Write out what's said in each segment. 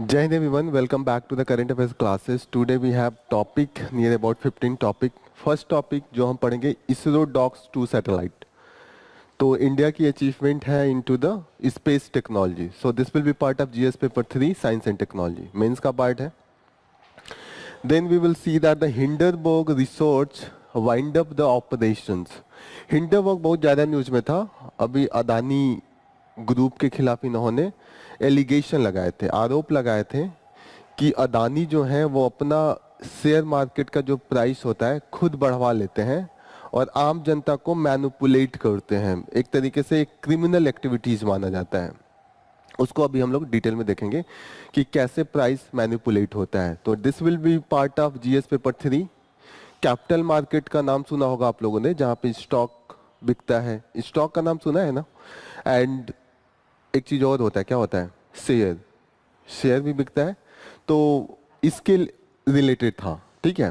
Jai Hind everyone, welcome back to the current affairs classes. Today we have topic near about 15 topic. First topic जो हम पढ़ेंगे ISRO docks 2 satellite. तो India की achievement है into the space technology. So this will be part of GS paper 3 science and technology. Mains का part है. Then we will see that the Hindenburg research wind up the operations. Hindenburg बहुत ज़्यादा news में था. अभी Adani group के खिलाफ इन्होंने एलिगेशन लगाए थे, आरोप लगाए थे कि अदानी जो है वो अपना शेयर मार्केट का जो प्राइस होता है खुद बढ़वा लेते हैं और आम जनता को मैनिपुलेट करते हैं. एक तरीके से एक क्रिमिनल एक्टिविटीज माना जाता है. उसको अभी हम लोग डिटेल में देखेंगे कि कैसे प्राइस मैनिपुलेट होता है. तो this will be part of GS paper 3. Capital market का नाम सुना होगा आप लोगों ने, जहाँ पे स्टॉक बिकता है. स्टॉक का नाम सुना है ना. एंड एक चीज और होता है, क्या होता है? शेयर. शेयर भी बिकता है. तो इसके रिलेटेड था. ठीक है.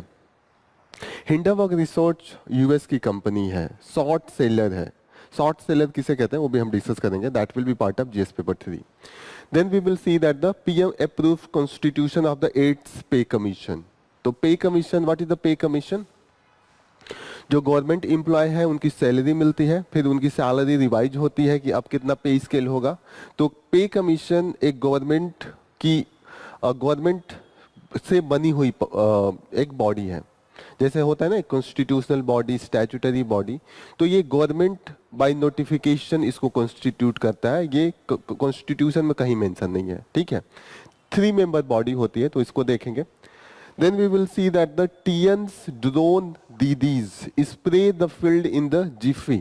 हिंडनबर्ग रिसर्च यूएस की कंपनी है, शॉर्ट सेलर है. शॉर्ट सेलर किसे कहते हैं वो भी हम डिस्कस करेंगे. That will be part of GS paper 3. Then we will see that the PM approved constitution of the 8th pay commission. तो pay commission, what is the pay commission? जो government employ है उनकी salary मिलती है, फिर उनकी salary revise होती है कि अब कितना पे स्केल होगा. तो पे कमीशन एक गवर्नमेंट से बनी हुई एक बॉडी है. जैसे होता है ना कॉन्स्टिट्यूशनल बॉडी, स्टैट्यूटरी बॉडी. तो ये गवर्नमेंट बाय नोटिफिकेशन इसको कॉन्स्टिट्यूट करता है. ये कॉन्स्टिट्यूशन में कहीं मेंशन नहीं है. ठीक है. 3 मेंबर बॉडी होती है. तो इसको देखेंगे. Then we will see that the TN's drone didis spray the field in the jiffy.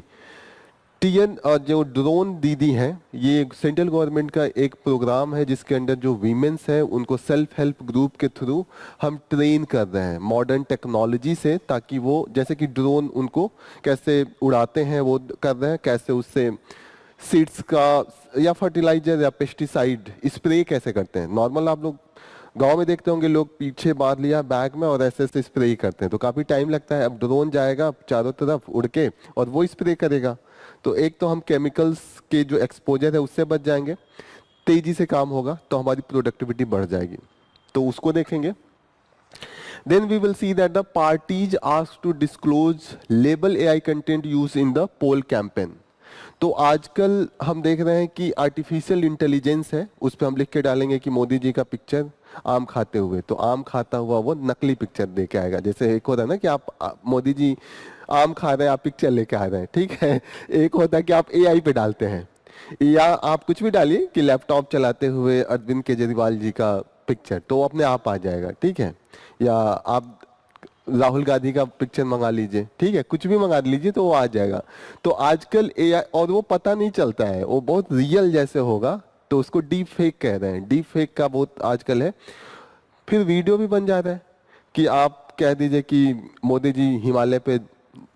TN जो ड्रोन दीदी है, ये सेंट्रल गवर्नमेंट का एक प्रोग्राम है जिसके अंदर जो वीमेंस है उनको सेल्फ हेल्प ग्रुप के थ्रू हम ट्रेन कर रहे हैं मॉडर्न टेक्नोलॉजी से, ताकि वो जैसे कि ड्रोन उनको कैसे उड़ाते हैं वो कर रहे हैं, कैसे उससे सीड्स का या फर्टिलाइजर या पेस्टिसाइड स्प्रे कैसे करते हैं. नॉर्मल आप लोग गांव में देखते होंगे, लोग पीछे बांध लिया बैग में और ऐसे ऐसे स्प्रे करते हैं. तो काफी टाइम लगता है. अब ड्रोन जाएगा चारों तरफ उड़ के और वो स्प्रे करेगा. तो एक तो हम केमिकल्स के जो एक्सपोजर है उससे बच जाएंगे, तेजी से काम होगा, तो हमारी प्रोडक्टिविटी बढ़ जाएगी. तो उसको देखेंगे. Then we will see that the parties asked to disclose label AI content use in the poll campaign. तो आजकल हम देख रहे हैं कि आर्टिफिशियल इंटेलिजेंस है, उस पर हम लिख के डालेंगे कि मोदी जी का पिक्चर आम खाते हुए, तो आम खाता हुआ वो नकली पिक्चर दे के आएगा. जैसे एक होता है ना कि आप मोदी जी आम खा रहे हैं, आप पिक्चर लेके आ रहे हैं. ठीक है. एक होता है कि आप एआई पे डालते हैं, या आप कुछ भी डालिए कि लैपटॉप चलाते हुए अरविंद केजरीवाल जी का पिक्चर, तो अपने आप आ जाएगा. ठीक है. या आप राहुल गांधी का पिक्चर मंगा लीजिए. ठीक है, कुछ भी मंगा लीजिए तो वो आ जाएगा. तो आजकल एआई, और वो पता नहीं चलता है, वो बहुत रियल जैसे होगा, तो उसको डीप फेक कह रहे हैं. डीप फेक का बहुत आजकल है. फिर वीडियो भी बन जाता है कि आप कह दीजिए कि मोदी जी हिमालय पे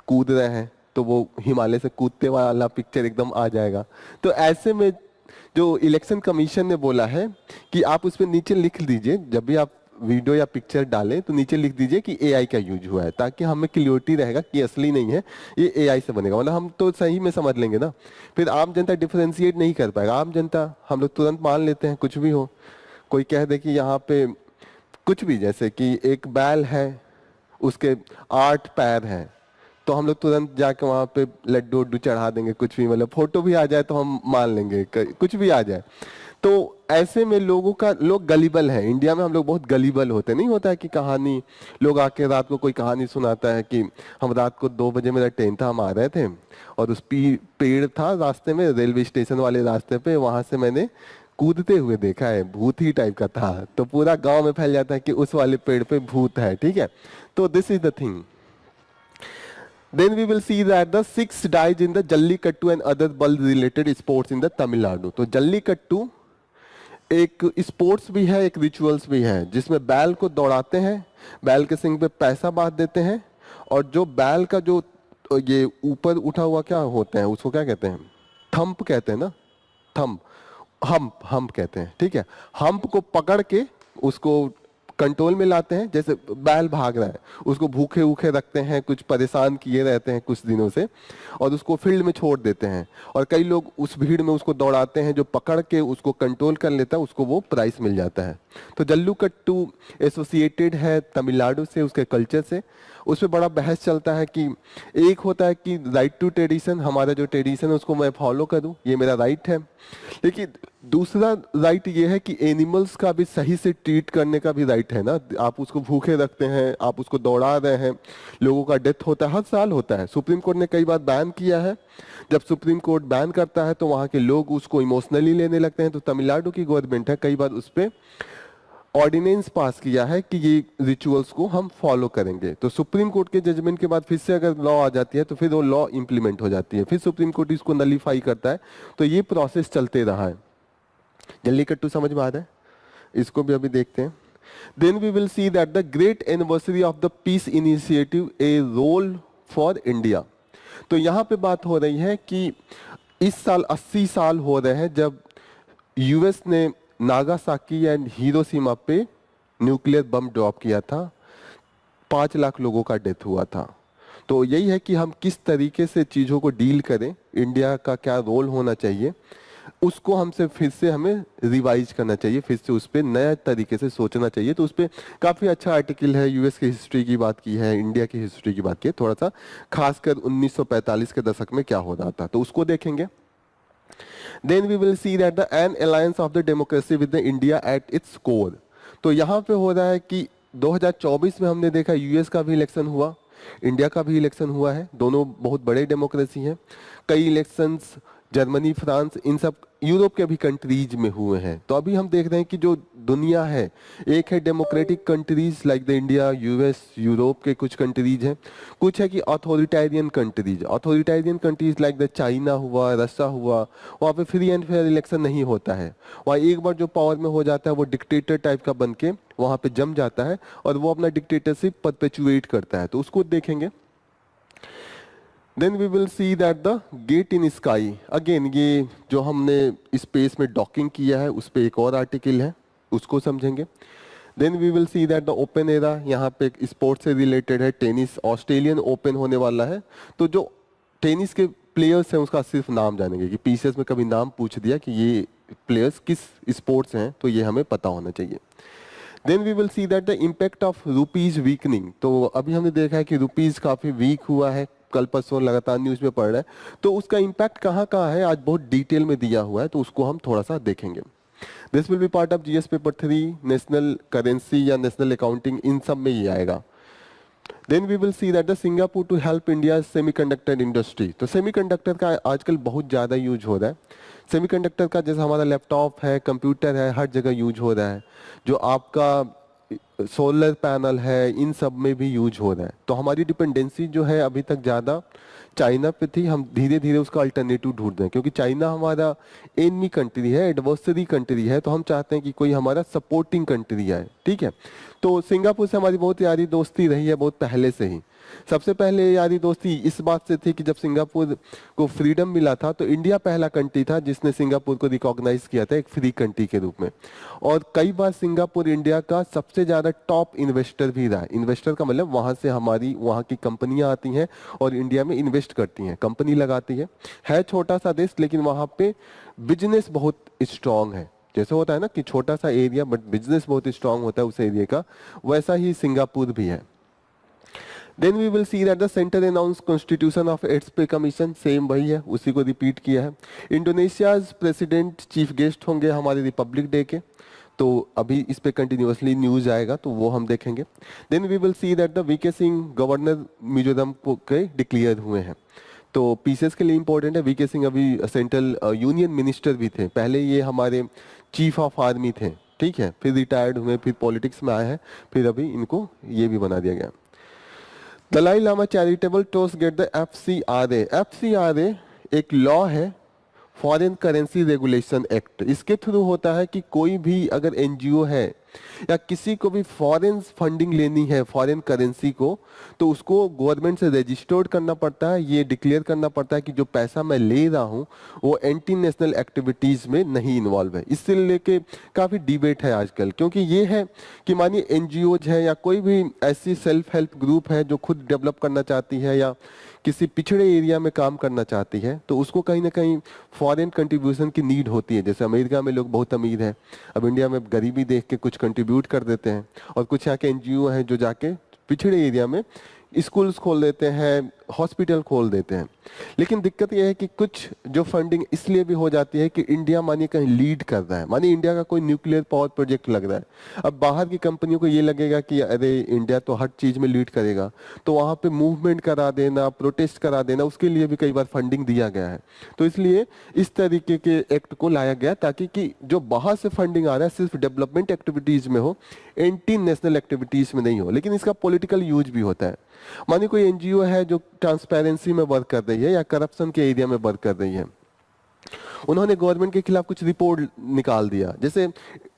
कूद रहे हैं, तो वो हिमालय से कूदते वाला पिक्चर एकदम आ जाएगा. तो ऐसे में जो इलेक्शन कमीशन ने बोला है कि आप उस पर नीचे लिख दीजिए, जब भी आप वीडियो या पिक्चर डालें तो नीचे लिख दीजिए कि एआई का यूज हुआ है, ताकि हमें क्लियरिटी रहेगा कि असली नहीं है, ये एआई से बनेगा. मतलब हम तो सही में समझ लेंगे ना. फिर आम जनता डिफरेंशिएट नहीं कर पाएगा. आम जनता हम लोग तुरंत मान लेते हैं कुछ भी हो. कोई कह दे कि यहाँ पे कुछ भी, जैसे कि एक बैल है उसके 8 पैर हैं, तो हम लोग तुरंत जाके वहाँ पे लड्डू उड्डू चढ़ा देंगे. कुछ भी, मतलब फोटो भी आ जाए तो हम मान लेंगे, कुछ भी आ जाए. तो ऐसे में लोग गलीबल हैं. इंडिया में हम लोग बहुत गलीबल होते. नहीं होता है कि कहानी, लोग आके रात को कोई कहानी सुनाता है कि हम रात को 2 बजे मेरा ट्रेन था, हम आ रहे थे और उस पेड़ था रास्ते में, रेलवे स्टेशन वाले रास्ते पे, वहां से मैंने कूदते हुए देखा है, भूत ही टाइप का था. तो पूरा गांव में फैल जाता है कि उस वाले पेड़ पे भूत है. ठीक है. तो this is the thing. Then we will see that the 6 dies in the Jallikattu and other bull related sports in the Tamil Nadu. तो जल्लीकट्टू एक स्पोर्ट्स भी है, एक रिचुअल्स भी है, जिसमें बैल को दौड़ाते हैं, बैल के सिंग पे पैसा बांध देते हैं, और जो बैल का जो ये ऊपर उठा हुआ क्या होते हैं, उसको क्या कहते हैं? थंप कहते हैं ना. थंप, हम्प कहते हैं. ठीक है. हम्प को पकड़ के उसको कंट्रोल में लाते हैं। जैसे बैल भाग रहा है, उसको भूखे भूखे रखते हैं, कुछ परेशान किए रहते हैं कुछ दिनों से, और उसको फील्ड में छोड़ देते हैं, और कई लोग उस भीड़ में उसको दौड़ाते हैं, जो पकड़ के उसको कंट्रोल कर लेता है उसको वो प्राइस मिल जाता है। तो जल्लीकट्टू एसोसिएटेड है तमिलनाडु से, उसके कल्चर से। उसमें बड़ा बहस चलता है कि एक होता है कि राइट टू ट्रेडिशन, हमारा जो ट्रेडिशन है उसको मैं फॉलो करूं, ये मेरा राइट है। लेकिन दूसरा राइट ये है कि एनिमल्स का भी सही से ट्रीट करने का भी राइट है ना। आप उसको भूखे रखते हैं, आप उसको दौड़ा रहे हैं, लोगों का डेथ होता है, हर साल होता है। सुप्रीम कोर्ट ने कई बार बैन किया है। जब सुप्रीम कोर्ट बैन करता है तो वहाँ के लोग उसको इमोशनली लेने लगते हैं। तो तमिलनाडु की गवर्नमेंट है कई बार उस पर ऑर्डिनेंस पास किया है कि ये रिचुअल्स को हम फॉलो करेंगे। तो सुप्रीम कोर्ट के जजमेंट के बाद फिर से अगर लॉ आ जाती है तो फिर वो लॉ इंप्लीमेंट हो जाती है, फिर सुप्रीम कोर्ट इसको नलीफाई करता है। तो ये प्रोसेस चलते रहा है। जल्लीकट्टू समझ में आ रहा है? इसको भी अभी देखते हैं। Then we will see that the great anniversary of the peace initiative a role for India. तो यहाँ पे बात हो रही है कि इस साल 80 साल हो रहे हैं जब यूएस ने नागासाकी एंड हिरोशिमा पे न्यूक्लियर बम ड्रॉप किया था। 5 लाख लोगों का डेथ हुआ था। तो यही है कि हम किस तरीके से चीज़ों को डील करें, इंडिया का क्या रोल होना चाहिए, उसको हमसे फिर से हमें रिवाइज करना चाहिए, फिर से उस पर नया तरीके से सोचना चाहिए। तो उस पर काफ़ी अच्छा आर्टिकल है, यूएस की हिस्ट्री की बात की है, इंडिया की हिस्ट्री की बात की है, थोड़ा सा खासकर 1945 के दशक में क्या हो रहा था, तो उसको देखेंगे। Then we will see that the an alliance of the democracy with the India at its core। तो यहाँ पे हो रहा है कि 2024 में हमने देखा यूएस का भी इलेक्शन हुआ, इंडिया का भी इलेक्शन हुआ है, दोनों बहुत बड़े डेमोक्रेसी हैं। कई इलेक्शंस जर्मनी, फ्रांस, इन सब यूरोप के भी कंट्रीज में हुए हैं। तो अभी हम देख रहे हैं कि जो दुनिया है, एक है democratic countries like the India, US, Europe के कुछ कंट्रीज हैं, कुछ है कि authoritarian countries. Authoritarian countries like the China हुआ, रशिया हुआ, वहाँ पे फ्री एंड फेयर इलेक्शन नहीं होता है। वहाँ एक बार जो पावर में हो जाता है वो डिक्टेटर टाइप का बन के वहाँ पे जम जाता है और वो अपना डिक्टेटरशिप परपेचुएट करता है, तो उसको देखेंगे। Then we will see that the gate in sky, again ये जो हमने स्पेस में डॉकिंग किया है उस पर एक और आर्टिकल है, उसको समझेंगे। Then we will see that the open era, यहाँ पे एक स्पोर्ट से रिलेटेड है, टेनिस, ऑस्ट्रेलियन ओपन होने वाला है। तो जो टेनिस के प्लेयर्स हैं उसका सिर्फ नाम जानेंगे, कि पीसीएस में कभी नाम पूछ दिया कि ये प्लेयर्स किस स्पोर्ट्स हैं, तो ये हमें पता होना चाहिए। Then we will see that the impact of rupees weakening. तो अभी हमने देखा है कि रुपीज काफ़ी वीक हुआ है, कल परसों लगातार न्यूज़ में पढ़ रहा है। तो उसका इम्पैक्ट कहाँ कहाँ है आज बहुत डिटेल में दिया हुआ है, तो उसको हम थोड़ा सा देखेंगे। This will be part of GS paper 3, national currency या नेशनल अकाउंटिंग, इन सब में ये आएगा। Then we will see that the Singapore to help India semiconductor industry. तो सेमीकंडक्टर का आजकल बहुत ज़्यादा यूज हो रहा है। सेमीकंडक्टर का जैसे हमारा लैपटॉप है, कंप्यूटर है, हर जगह यूज हो रहा है। जो आपका सोलर पैनल है, इन सब में भी यूज हो रहा है। तो हमारी डिपेंडेंसी जो है अभी तक ज़्यादा चाइना पे थी, हम धीरे धीरे उसका अल्टरनेटिव ढूंढ रहे हैं, क्योंकि चाइना हमारा एनिमी कंट्री है, एडवर्सरी कंट्री है। तो हम चाहते हैं कि कोई हमारा सपोर्टिंग कंट्री आए, ठीक है। तो सिंगापुर से हमारी बहुत यारी दोस्ती रही है बहुत पहले से ही। सबसे पहले यारी दोस्ती इस बात से थी कि जब सिंगापुर को फ्रीडम मिला था तो इंडिया पहला कंट्री था जिसने सिंगापुर को रिकॉग्नाइज किया था एक फ्री कंट्री के रूप में। और कई बार सिंगापुर इंडिया का सबसे ज़्यादा टॉप इन्वेस्टर भी रहा है। इन्वेस्टर का मतलब वहाँ से हमारी वहाँ की कंपनियाँ आती हैं और इंडिया में इन्वेस्ट करती हैं, कंपनी लगाती है छोटा सा देश लेकिन वहाँ पे बिजनेस बहुत स्ट्रांग है। जैसे होता है ना कि छोटा सा एरिया बट बिजनेस बहुत स्ट्रांग होता है उस एरिया का, वैसा ही सिंगापुर भी है। Then we will see that the centre announce constitution of eighth pay commission, same वही है, उसी को रिपीट किया है। इंडोनेशियाज प्रेसिडेंट चीफ गेस्ट होंगे हमारे रिपब्लिक डे के, तो अभी इस पे कंटिन्यूसली न्यूज आएगा तो वो हम देखेंगे। Then we will see that the VK Singh governor Mizoram को के डिक्लेयर हुए हैं। तो पीसेस के लिए इंपॉर्टेंट है, वीके सिंह अभी सेंट्रल यूनियन मिनिस्टर भी थे, पहले ये हमारे चीफ ऑफ आर्मी थे, ठीक है, फिर रिटायर्ड हुए, फिर पॉलिटिक्स में आए हैं, फिर अभी इनको ये भी बना दिया गया। Dalai Lama charitable trust get the FCRA। FCRA एक लॉ है फॉरेन करेंसी रेगुलेशन एक्ट, इसके थ्रू होता है कि कोई भी अगर एनजीओ है या किसी को भी फॉरेन फंडिंग लेनी है फॉरेन करेंसी को, तो उसको गवर्नमेंट से रजिस्टर्ड करना पड़ता है, ये डिक्लेयर करना पड़ता है कि जो पैसा मैं ले रहा हूँ वो एंटी नेशनल एक्टिविटीज में नहीं इन्वॉल्व है। इससे लेके काफी डिबेट है आजकल, क्योंकि ये है कि मानिए एनजीओज है या कोई भी ऐसी सेल्फ हेल्प ग्रुप है जो खुद डेवलप करना चाहती है या किसी पिछड़े एरिया में काम करना चाहती है, तो उसको कहीं ना कहीं फॉरेन कंट्रीब्यूशन की नीड होती है। जैसे अमेरिका में लोग बहुत अमीर हैं, अब इंडिया में गरीबी देख के कुछ कंट्रीब्यूट कर देते हैं, और कुछ यहाँ के एनजीओ हैं जो जाके पिछड़े एरिया में स्कूल्स खोल देते हैं, हॉस्पिटल खोल देते हैं। लेकिन दिक्कत यह है कि कुछ जो फंडिंग इसलिए भी हो जाती है कि इंडिया मानिए कहीं लीड कर रहा है, मानिए इंडिया का कोई न्यूक्लियर पावर प्रोजेक्ट लग रहा है, अब बाहर की कंपनियों को ये लगेगा कि अरे इंडिया तो हर चीज में लीड करेगा, तो वहां पे मूवमेंट करा देना, प्रोटेस्ट करा देना, उसके लिए भी कई बार फंडिंग दिया गया है। तो इसलिए इस तरीके के एक्ट को लाया गया ताकि कि जो बाहर से फंडिंग आ रहा है सिर्फ डेवलपमेंट एक्टिविटीज में हो, एंटी नेशनल एक्टिविटीज में नहीं हो। लेकिन इसका पॉलिटिकल यूज भी होता है। मानिए कोई एनजीओ है जो ट्रांसपेरेंसी में वर्क कर रही है या करप्शन के एरिया में वर्क कर रही है, उन्होंने गवर्नमेंट के खिलाफ कुछ रिपोर्ट निकाल दिया। जैसे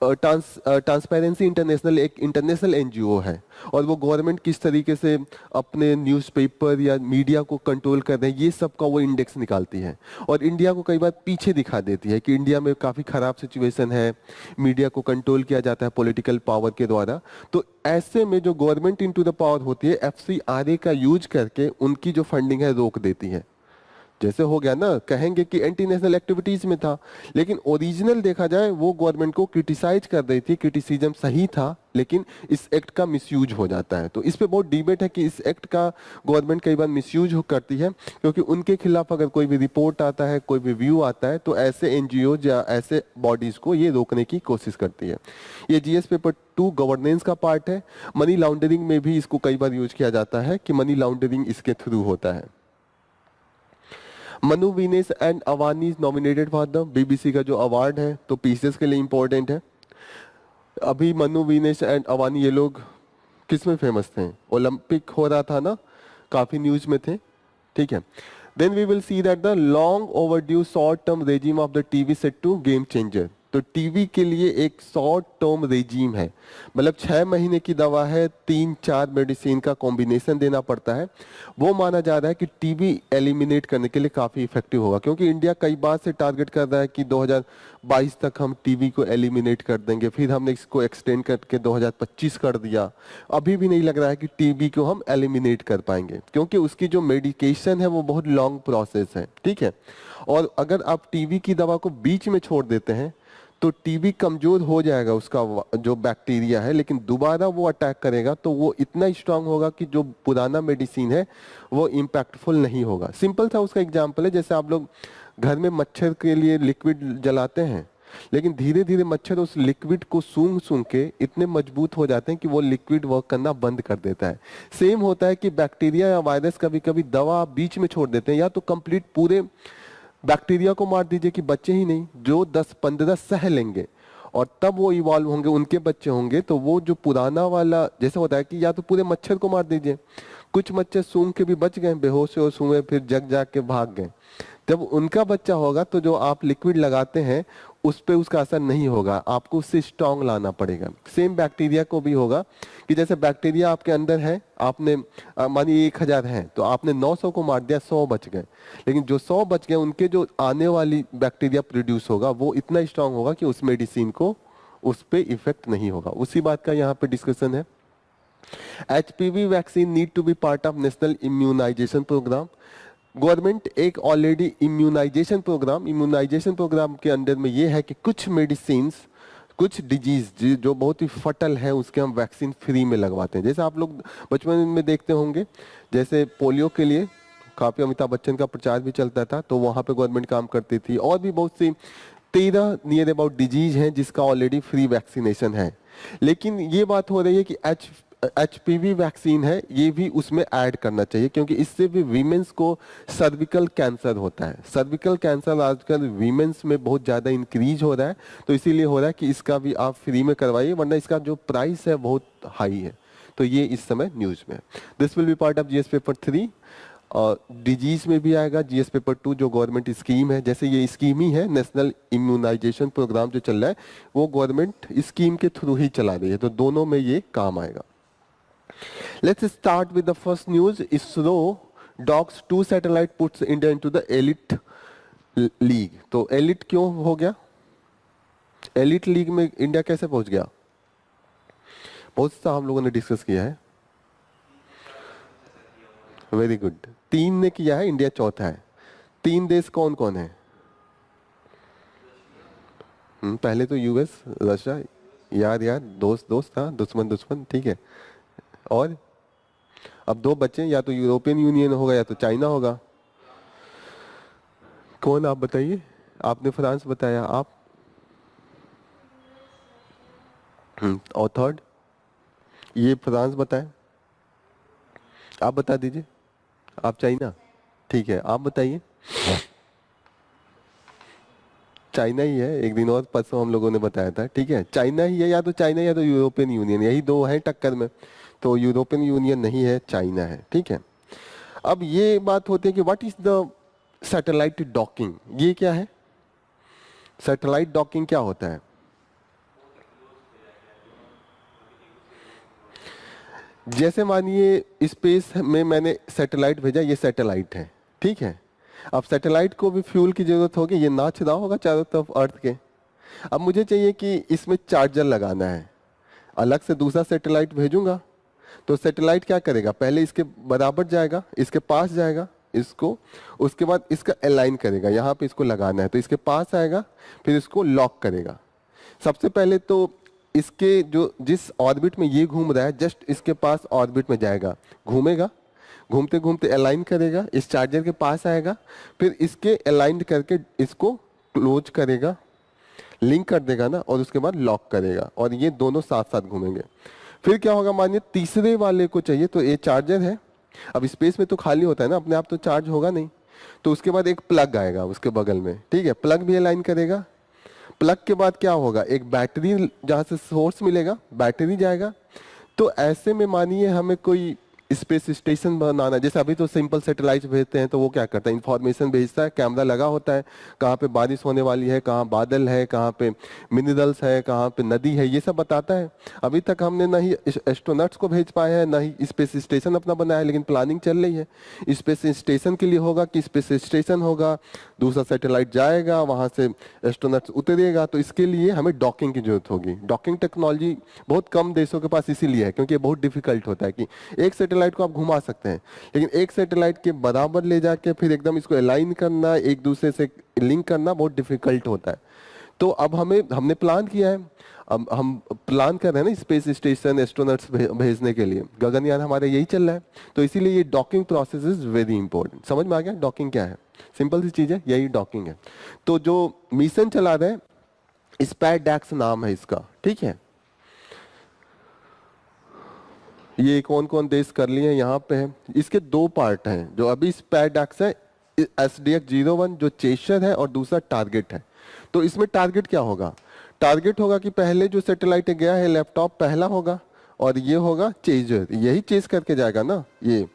ट्रांसपेरेंसी इंटरनेशनल एक इंटरनेशनल एनजीओ है, और वो गवर्नमेंट किस तरीके से अपने न्यूज़पेपर या मीडिया को कंट्रोल कर रहे हैं ये सब का वो इंडेक्स निकालती है, और इंडिया को कई बार पीछे दिखा देती है कि इंडिया में काफ़ी खराब सिचुएशन है, मीडिया को कंट्रोल किया जाता है पॉलिटिकल पावर के द्वारा। तो ऐसे में जो गवर्नमेंट इनटू द पावर होती है, एफसीआरए का यूज करके उनकी जो फंडिंग है रोक देती है। जैसे हो गया ना, कहेंगे कि एंटी नेशनल एक्टिविटीज में था, लेकिन ओरिजिनल देखा जाए वो गवर्नमेंट को क्रिटिसाइज कर रही थी, क्रिटिसिज्म सही था, लेकिन इस एक्ट का मिसयूज हो जाता है। तो इस पे बहुत डिबेट है कि इस एक्ट का गवर्नमेंट कई बार मिसयूज करती है, क्योंकि उनके खिलाफ अगर कोई भी रिपोर्ट आता है, कोई भी व्यू आता है, तो ऐसे एनजीओ या ऐसे बॉडीज को ये रोकने की कोशिश करती है। ये जीएस पेपर 2 गवर्नेंस का पार्ट है। मनी लॉन्ड्रिंग में भी इसको कई बार यूज किया जाता है कि मनी लॉन्ड्रिंग इसके थ्रू होता है। Manu Vinesh and Avani is nominated for the BBC का जो अवार्ड है, तो पीसेस के लिए इंपॉर्टेंट है। अभी मनु वीनेस एंड अवानी ये लोग किस में फेमस थे? ओलंपिक हो रहा था ना, काफी न्यूज में थे, ठीक है। Then we will see that the long overdue short term regime of the TV set to game changer. तो टीवी के लिए एक शॉर्ट टर्म रेजिम है, मतलब 6 महीने की दवा है, 3-4 मेडिसिन का कॉम्बिनेशन देना पड़ता है। वो माना जा रहा है कि टीबी एलिमिनेट करने के लिए काफ़ी इफेक्टिव होगा, क्योंकि इंडिया कई बार से टारगेट कर रहा है कि 2022 तक हम टीबी को एलिमिनेट कर देंगे, फिर हमने इसको एक्सटेंड करके 2025 कर दिया। अभी भी नहीं लग रहा है कि टीबी को हम एलिमिनेट कर पाएंगे, क्योंकि उसकी जो मेडिकेशन है वो बहुत लॉन्ग प्रोसेस है, ठीक है। और अगर आप टीबी की दवा को बीच में छोड़ देते हैं तो टीबी कमजोर हो जाएगा, उसका जो बैक्टीरिया है, लेकिन दोबारा वो अटैक करेगा तो वो इतना स्ट्रांग होगा कि जो पुराना मेडिसिन है वो इम्पैक्टफुल नहीं होगा। सिंपल सा उसका एग्जांपल है, जैसे आप लोग घर में मच्छर के लिए लिक्विड जलाते हैं, लेकिन धीरे धीरे मच्छर उस लिक्विड को सूंघ सूंघ के इतने मजबूत हो जाते हैं कि वो लिक्विड वर्क करना बंद कर देता है। सेम होता है कि बैक्टीरिया या वायरस कभी कभी दवा आप बीच में छोड़ देते हैं, या तो कंप्लीट पूरे बैक्टीरिया को मार दीजिए कि बच्चे ही नहीं, जो 10-15 सह लेंगे और तब वो इवॉल्व होंगे, उनके बच्चे होंगे, तो वो जो पुराना वाला जैसे होता है कि या तो पूरे मच्छर को मार दीजिए। कुछ मच्छर सूंघ के भी बच गए, बेहोश हो हुए, फिर जग जाग के भाग गए। जब उनका बच्चा होगा तो जो आप लिक्विड लगाते हैं उस पे उसका असर नहीं होगा, आपको उससे स्ट्रांग लाना पड़ेगा। सेम बैक्टीरिया को भी होगा कि जैसे बैक्टीरिया आपके अंदर है, आपने मानिए 1000 है तो आपने 900 को मार दिया, 100 बच गए, लेकिन जो 100 बच गए उनके जो आने वाली बैक्टीरिया प्रोड्यूस होगा वो इतना स्ट्रांग होगा कि उस मेडिसिन को उस पर इफेक्ट नहीं होगा। उसी बात का यहाँ पे डिस्कशन है। HPV vaccine need to be part of national immunisation programme. Government एक ऑलरेडी इम्यूनाइजेशन प्रोग्राम के अंडर में ये है कि कुछ मेडिसिन, कुछ डिजीज जो बहुत ही फटल है उसके हम वैक्सीन फ्री में लगवाते हैं। जैसे आप लोग बचपन में देखते होंगे, जैसे पोलियो के लिए काफी अमिताभ बच्चन का प्रचार भी चलता था, तो वहां पे गवर्नमेंट काम करती थी। और भी बहुत सी 13 नियर अबाउट डिजीज हैं जिसका ऑलरेडी फ्री वैक्सीनेशन है। लेकिन ये बात हो रही है कि HPV वैक्सीन है, ये भी उसमें ऐड करना चाहिए, क्योंकि इससे भी वीमेंस को सर्विकल कैंसर होता है। सर्विकल कैंसर आजकल वीमेंस में बहुत ज़्यादा इंक्रीज हो रहा है, तो इसीलिए हो रहा है कि इसका भी आप फ्री में करवाइए, वरना इसका जो प्राइस है बहुत हाई है। तो ये इस समय न्यूज़ में। This will be part of GS paper 3। Disease में भी आएगा, जीएस पेपर 2 जो गवर्नमेंट स्कीम है, जैसे ये स्कीम ही है, नेशनल इम्यूनाइजेशन प्रोग्राम जो चल रहा है वो गवर्नमेंट स्कीम के थ्रू ही चला रही है, तो दोनों में ये काम आएगा। Let's start with the first news. ISRO docks 2 satellite puts India into the elite league. तो एलिट क्यों हो गया, एलिट लीग में इंडिया कैसे पहुंच गया, बहुत सा हम लोगों ने डिस्कस किया है। वेरी गुड, 3 ने किया है, इंडिया चौथा है। 3 देश कौन कौन है? पहले तो यूएस, रशिया, यार यार दोस्त दोस्त था, दुश्मन दुश्मन, ठीक है। और अब 2 बच्चे, या तो यूरोपियन यूनियन होगा या तो चाइना होगा। कौन, आप बताइए। आपने फ्रांस बताया, आप और थर्ड ये फ्रांस बताए, आप बता दीजिए। आप चाइना, ठीक है, आप बताइए। चाइना ही है, एक दिन और परसों हम लोगों ने बताया था, ठीक है, चाइना ही है, या तो चाइना या तो यूरोपियन यूनियन, यही 2 हैं टक्कर में। तो यूरोपियन यूनियन नहीं है, चाइना है, ठीक है। अब ये बात होती है कि what is the satellite docking, ये क्या है, सैटेलाइट डॉकिंग क्या होता है? जैसे मानिए स्पेस में मैंने सैटेलाइट भेजा, ये सैटेलाइट है, ठीक है। अब सैटेलाइट को भी फ्यूल की जरूरत होगी, ये नाच रहा होगा चारों तरफ अर्थ के। अब मुझे चाहिए कि इसमें चार्जर लगाना है, अलग से दूसरा सैटेलाइट भेजूंगा, तो सैटेलाइट क्या करेगा, पहले इसके बराबर जाएगा, इसके पास जाएगा, इसको, उसके बाद इसका अलाइन करेगा, यहाँ पे इसको लगाना है तो इसके पास आएगा, फिर इसको लॉक करेगा। सबसे पहले तो इसके जो जिस ऑर्बिट में ये घूम रहा है जस्ट इसके पास ऑर्बिट में जाएगा, घूमेगा, घूमते घूमते अलाइन करेगा, इस चार्जर के पास आएगा, फिर इसके अलाइन करके इसको क्लोज करेगा, लिंक कर देगा ना, और उसके बाद लॉक करेगा, और ये दोनों साथ साथ घूमेंगे। फिर क्या होगा, मानिए तीसरे वाले को चाहिए, तो ये चार्जर है, अब स्पेस में तो खाली होता है ना, अपने आप तो चार्ज होगा नहीं, तो उसके बाद एक प्लग आएगा उसके बगल में, ठीक है, प्लग भी अलाइन करेगा। प्लग के बाद क्या होगा, एक बैटरी, जहां से सोर्स मिलेगा बैटरी जाएगा। तो ऐसे में मानिए हमें कोई स्पेस स्टेशन बनाना, जैसे अभी तो सिंपल सैटेलाइट भेजते हैं, तो वो क्या करता है, इंफॉर्मेशन भेजता है, कैमरा लगा होता है, कहाँ पे बारिश होने वाली है, कहाँ बादल है, कहाँ पे मिनरल्स है, कहाँ पे नदी है, ये सब बताता है। अभी तक हमने ना ही एस्ट्रोनॉट्स को भेज पाए हैं, ना ही स्पेस स्टेशन अपना बनाया है, लेकिन प्लानिंग चल रही है। स्पेस स्टेशन के लिए होगा कि स्पेस स्टेशन होगा, दूसरा सैटेलाइट जाएगा, वहाँ से एस्ट्रोनॉट्स उतरेगा, तो इसके लिए हमें डॉकिंग की जरूरत होगी। डॉकिंग टेक्नोलॉजी बहुत कम देशों के पास इसीलिए है, क्योंकि बहुत डिफिकल्ट होता है कि एक सैटेलाइट को आप घुमा सकते हैं, लेकिन एक सैटेलाइट के बराबर ले जाके फिर एकदम इसको अलाइन करना, एक दूसरे से लिंक करना बहुत डिफिकल्ट होता है। तो अब हमने प्लान किया है, अब हम प्लान कर रहे हैं ना स्पेस स्टेशन एस्ट्रोनॉट्स भेजने के लिए, गगनयान हमारे यही चल रहा है, तो इसीलिए ये docking process is very important. समझ में आ गया डॉकिंग क्या है, सिंपल सी चीज है, यही डॉकिंग है। तो जो मिशन चला रहे हैं स्पैडैक्स नाम है इसका, ठीक है। ये कौन कौन देश कर लिए हैं यहाँ पे है, इसके 2 पार्ट हैं, जो अभी स्पैडैक्स है, SDX-01 जो चेशर है और दूसरा टारगेट है। तो इसमें टारगेट क्या होगा, टारगेट होगा कि पहले जो सैटेलाइट गया है लैपटॉप पहला होगा, और ये होगा चेजर, यही चेज करके जाएगा ना। ये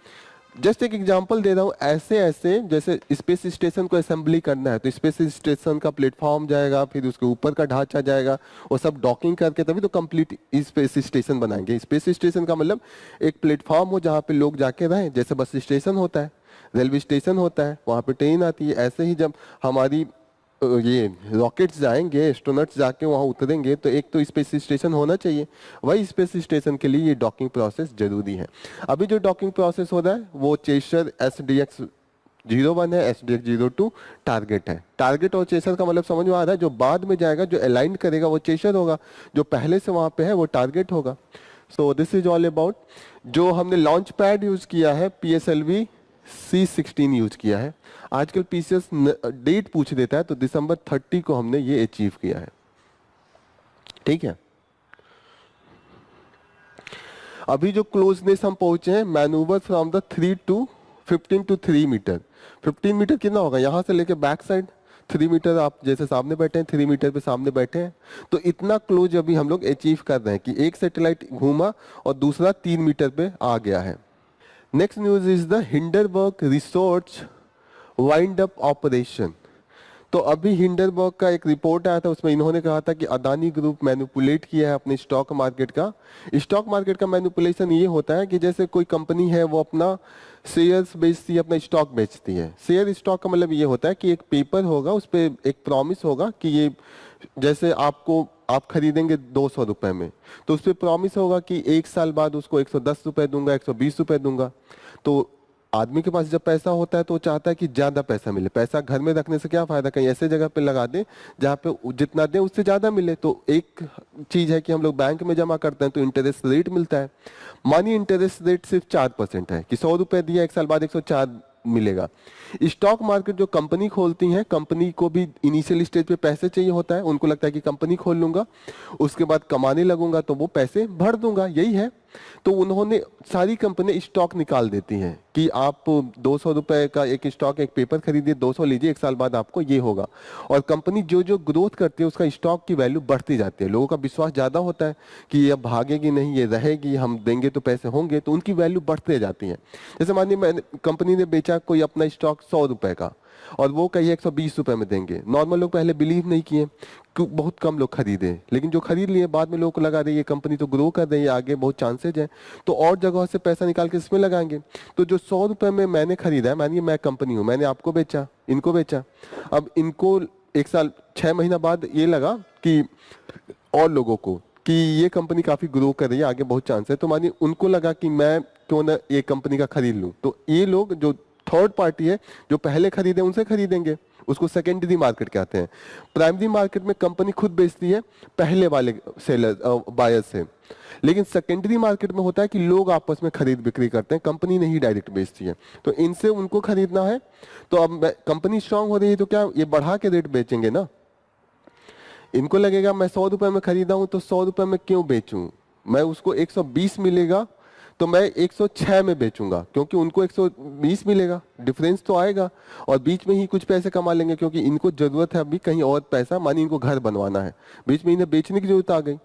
जस्ट एक एग्जांपल दे रहा हूँ, ऐसे ऐसे जैसे स्पेस स्टेशन को असेंबली करना है, तो स्पेस स्टेशन का प्लेटफॉर्म जाएगा, फिर उसके ऊपर का ढांचा जाएगा, वो सब डॉकिंग करके तभी तो कंप्लीट स्पेस स्टेशन बनाएंगे। स्पेस स्टेशन का मतलब एक प्लेटफॉर्म हो जहाँ पे लोग जाके रहें, जैसे बस स्टेशन होता है, रेलवे स्टेशन होता है, वहाँ पे ट्रेन आती है, ऐसे ही जब हमारी ये रॉकेट्स जाएंगे, एस्ट्रोनॉट्स जाके वहाँ उतरेंगे, तो एक तो स्पेस स्टेशन होना चाहिए, वही स्पेस स्टेशन के लिए ये डॉकिंग प्रोसेस जरूरी है। अभी जो डॉकिंग प्रोसेस हो रहा है वो चेशर SDX-01 है, SDX-02 टारगेट है। टारगेट और चेशर का मतलब समझ में आ रहा है, जो बाद में जाएगा, जो अलाइन करेगा वो चेशर होगा, जो पहले से वहाँ पे है वो टारगेट होगा। So this is all about. जो हमने लॉन्च पैड यूज किया है PSLV C16 यूज किया है। आजकल पीसीएस डेट पूछ देता है, तो दिसंबर 30 को हमने ये अचीव किया है, ठीक है। अभी जो क्लोजनेस हम पहुंचे हैं, manoeuvre from the 3 to 15 to 3 metre. 15 metre कितना होगा, यहां से लेके बैक साइड 3 मीटर, आप जैसे सामने बैठे हैं 3 मीटर पे सामने बैठे हैं, तो इतना क्लोज अभी हम लोग अचीव कर रहे हैं कि एक सैटेलाइट घूमा और दूसरा 3 मीटर पे आ गया है। Next news is the Hindenburg resource wind up operation. तो अभी हिंडरबर्ग का एक रिपोर्ट आया था, उसमें इन्होंने कहा था कि अदानी ग्रुप मैनिपुलेट किया है अपने स्टॉक मार्केट का। स्टॉक मार्केट का मैनिपुलेशन ये होता है कि जैसे कोई कंपनी है वो अपना शेयर्स बेचती है, अपना स्टॉक बेचती है। शेयर स्टॉक का मतलब ये होता है कि एक पेपर होगा, उस पर एक प्रॉमिस होगा कि ये, जैसे आप खरीदेंगे 200 रुपए में, तो उस पर प्रॉमिस होगा कि 1 साल बाद उसको 110 रुपए दूंगा, 120 रुपए दूंगा। तो आदमी के पास जब पैसा होता है तो वो चाहता है कि ज्यादा पैसा मिले। पैसा घर में रखने से क्या फायदा, कहीं ऐसे जगह पे लगा दे जहाँ पे जितना दे उससे ज्यादा मिले। तो एक चीज है कि हम लोग बैंक में जमा करते हैं तो इंटरेस्ट रेट मिलता है। मानिए इंटरेस्ट रेट सिर्फ 4% है कि 100 रुपए दिया, 1 साल बाद 104 मिलेगा। स्टॉक मार्केट जो कंपनी खोलती हैं, कंपनी को भी इनिशियल स्टेज पे पैसे चाहिए होता है। उनको लगता है कि कंपनी खोल लूंगा, उसके बाद कमाने लगूंगा तो वो पैसे भर दूंगा, यही है। तो उन्होंने सारी कंपनी स्टॉक निकाल देती हैं कि आप 200 रुपए का एक स्टॉक, एक पेपर खरीदिए, 200 लीजिए, 1 साल बाद आपको ये होगा। और कंपनी जो जो ग्रोथ करती है उसका स्टॉक की वैल्यू बढ़ती जाती है। लोगों का विश्वास ज्यादा होता है कि ये अब भागेगी नहीं, ये रहेगी, हम देंगे तो पैसे होंगे, तो उनकी वैल्यू बढ़ते जाती है। जैसे मानिए मैंने, कंपनी ने बेचा कोई अपना स्टॉक 100 रुपए का और वो कहिए 120 रुपए में देंगे। नॉर्मल लोग पहले बिलीव नहीं किए, बहुत कम लोग खरीदे, लेकिन जो खरीद लिए बाद में लोगों को लगा रही है कंपनी तो ग्रो कर रही है, आगे बहुत चांसेज है, तो और जगह से पैसा निकाल के इसमें लगाएंगे। तो जो 100 रुपए में मैंने खरीदा है, मानिए मैं कंपनी हूं, मैंने आपको बेचा, इनको बेचा, अब इनको 1 साल 6 महीना बाद ये लगा कि और लोगों को कि ये कंपनी काफी ग्रो कर रही है, आगे बहुत चांस है, तो मानिए उनको लगा कि मैं क्यों ना ये कंपनी का खरीद लूं। तो ये लोग जो थर्ड पार्टी है, जो पहले खरीदे उनसे खरीदेंगे, उसको सेकेंडरी मार्केट कहते हैं। प्राइमरी मार्केट में कंपनी खुद बेचती है पहले वाले सेलर बायर से, लेकिन सेकेंडरी मार्केट में होता है कि लोग आपस में खरीद बिक्री करते हैं, कंपनी नहीं डायरेक्ट बेचती है। तो इनसे उनको खरीदना है, तो अब कंपनी स्ट्रांग हो रही है तो क्या ये बढ़ा के रेट बेचेंगे ना। इनको लगेगा मैं 100 रुपए में खरीदा हूं तो 100 रुपए में क्यों बेचूं, मैं उसको 120 मिलेगा तो मैं 106 में बेचूंगा, क्योंकि उनको 120 मिलेगा, डिफरेंस तो आएगा, और बीच में ही कुछ पैसे कमा लेंगे क्योंकि इनको जरूरत है अभी कहीं और पैसा, मानिए इनको घर बनवाना है, बीच में इन्हें बेचने की जरूरत आ गई।